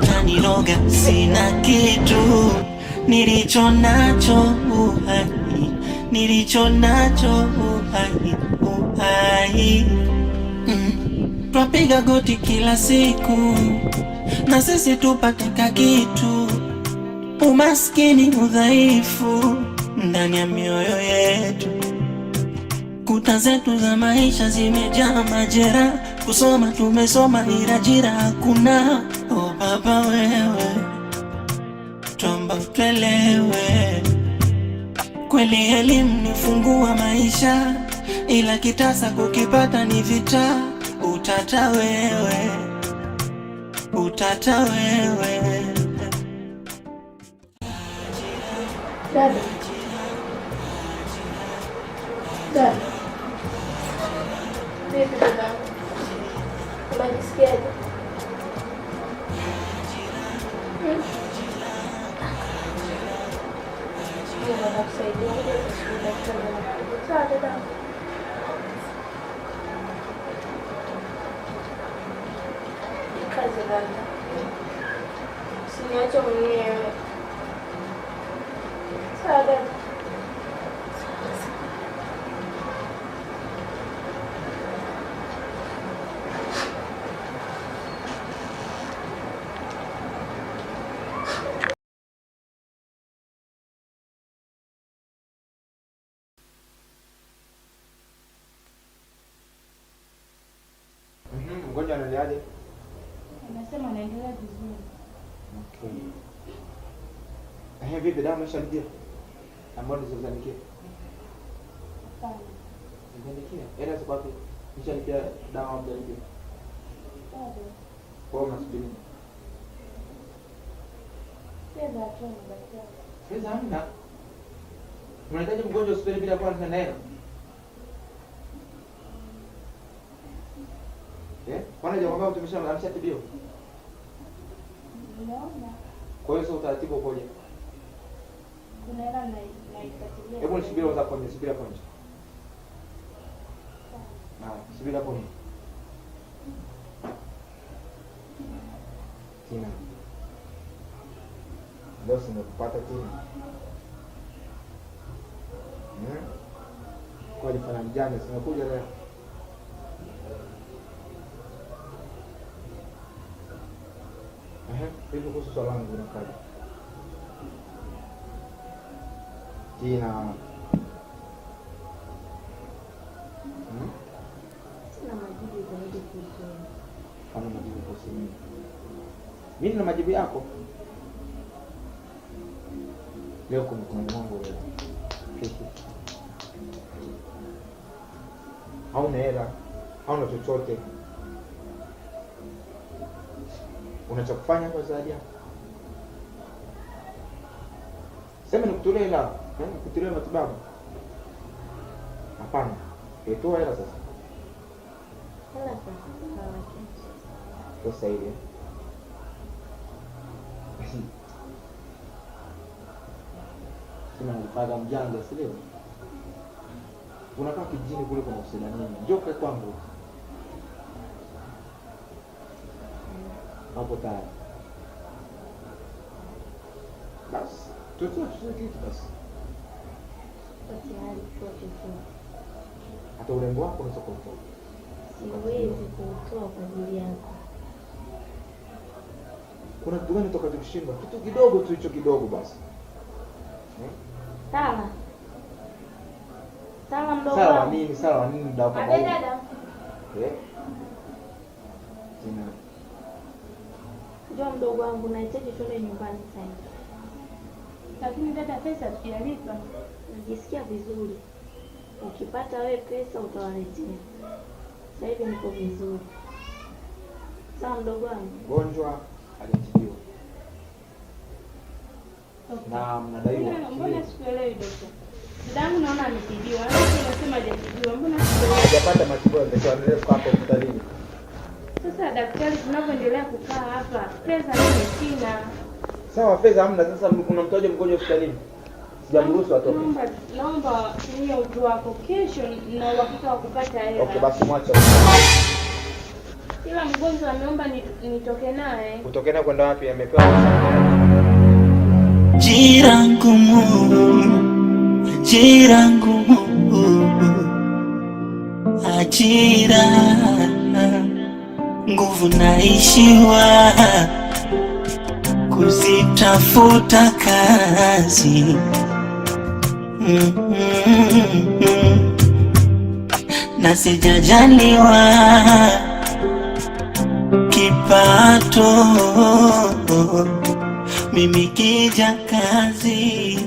Naniroga sina kitu, nilicho nacho uhai, nilicho nacho uhai, uhai. Twapiga goti kila siku na sisi tupateka kitu, umaskini udhaifu ndani ya mioyo yetu. Kuta zetu za maisha zimejaa majera, kusoma tumesoma ila ajira hakuna. Oh baba wewe, tuomba utwelewe, kweli elimu ni fungua maisha, ila kitasa kukipata ni vita. Utata wewe, utata wewe. Dada. Dada. Vipi dada? Unajisikiaje? Nakusaidia sawa dada. Kazi dada. Usiniache mwenyewe. Sawa dada. Mgonjwa anaendeleaje? Anasema anaendelea vizuri. Okay. Vipi dawa umeshaandikia? Ambapo nilizozanikia. Hapana. Nilizanikia. Era sababu nishaandikia dawa mjalipia. Bado. Kwa unasubiri. Pesa tu nimebakia. Pesa hamna. Unahitaji mgonjwa hospitali bila kwanza na hela. Kwani jamaa tumeshamalisha tibio? Unaona? Kwa hiyo sio utaratibu ukoje? Kuna hela naifuatilia. Hebu nisubiri kwanza kwenye, subira kwanza. Subira kwanza. Tina. Leo simekupata Tina. Kwa nifanya mjane simekuja leo. Hivi kuhusu swala langu unakaje? Tina. Sina majibu zaidi kuhusu. Kama majibu kuhusu nini? Mimi na majibu yako. Leo kuna mwanangu leo. Kesho. Hauna hela, hauna chochote. Unacha kufanya kwa zaidi yako? Sema nikutolee hela, nikutolee matibabu. Hapana. Toa hela sasa. Hela sasa. Sasa ile. Sina nilipata mjanga si leo. Unakaa kijijini kule kwa kusema nini? Njoo kwa kwangu. Hapo tayari. Basi, tutoe kitu basi. Tayari kwa kitu. Hata urembo wako unaweza kutoa. Siwezi kutoa kwa ajili yako. Kuna kitu gani toka tukushinda? Kitu kidogo tu hicho kidogo basi. Sawa. Sawa mdogo. Sawa nini? Sawa nini dawa kwa dada? Tina. Njoo mdogo wangu, nahitaji twende nyumbani sasa. Lakini dada, pesa tukijalipa. Najisikia vizuri. Ukipata wewe pesa utawaletea. Sasa hivi niko vizuri. Sawa mdogo wangu. Mgonjwa alitibiwa. Na mnadaiwa. Mbona sikuelewi daktari? Dadangu naona ametibiwa. Unasema hajatibiwa. Mbona sikuelewi? Hajapata matibabu, ndio kukaa hapo hospitalini. Sasa daktari, tunapoendelea kukaa hapa, pesa mimi sina. Sawa, pesa hamna. Sasa unamtoaje mgonjwa hospitalini? Sijamruhusu atoke. Naomba tumie utu wako. Kesho na uhakika wa kupata hela. Okay, basi mwacha. Ila mgonjwa ameomba nitoke naye. Utoke naye kwenda wapi? Amepewa Jirangumu, ajira, nguvu naishiwa kuzitafuta kazi. Na sijajaliwa kipato, mimi kija kazi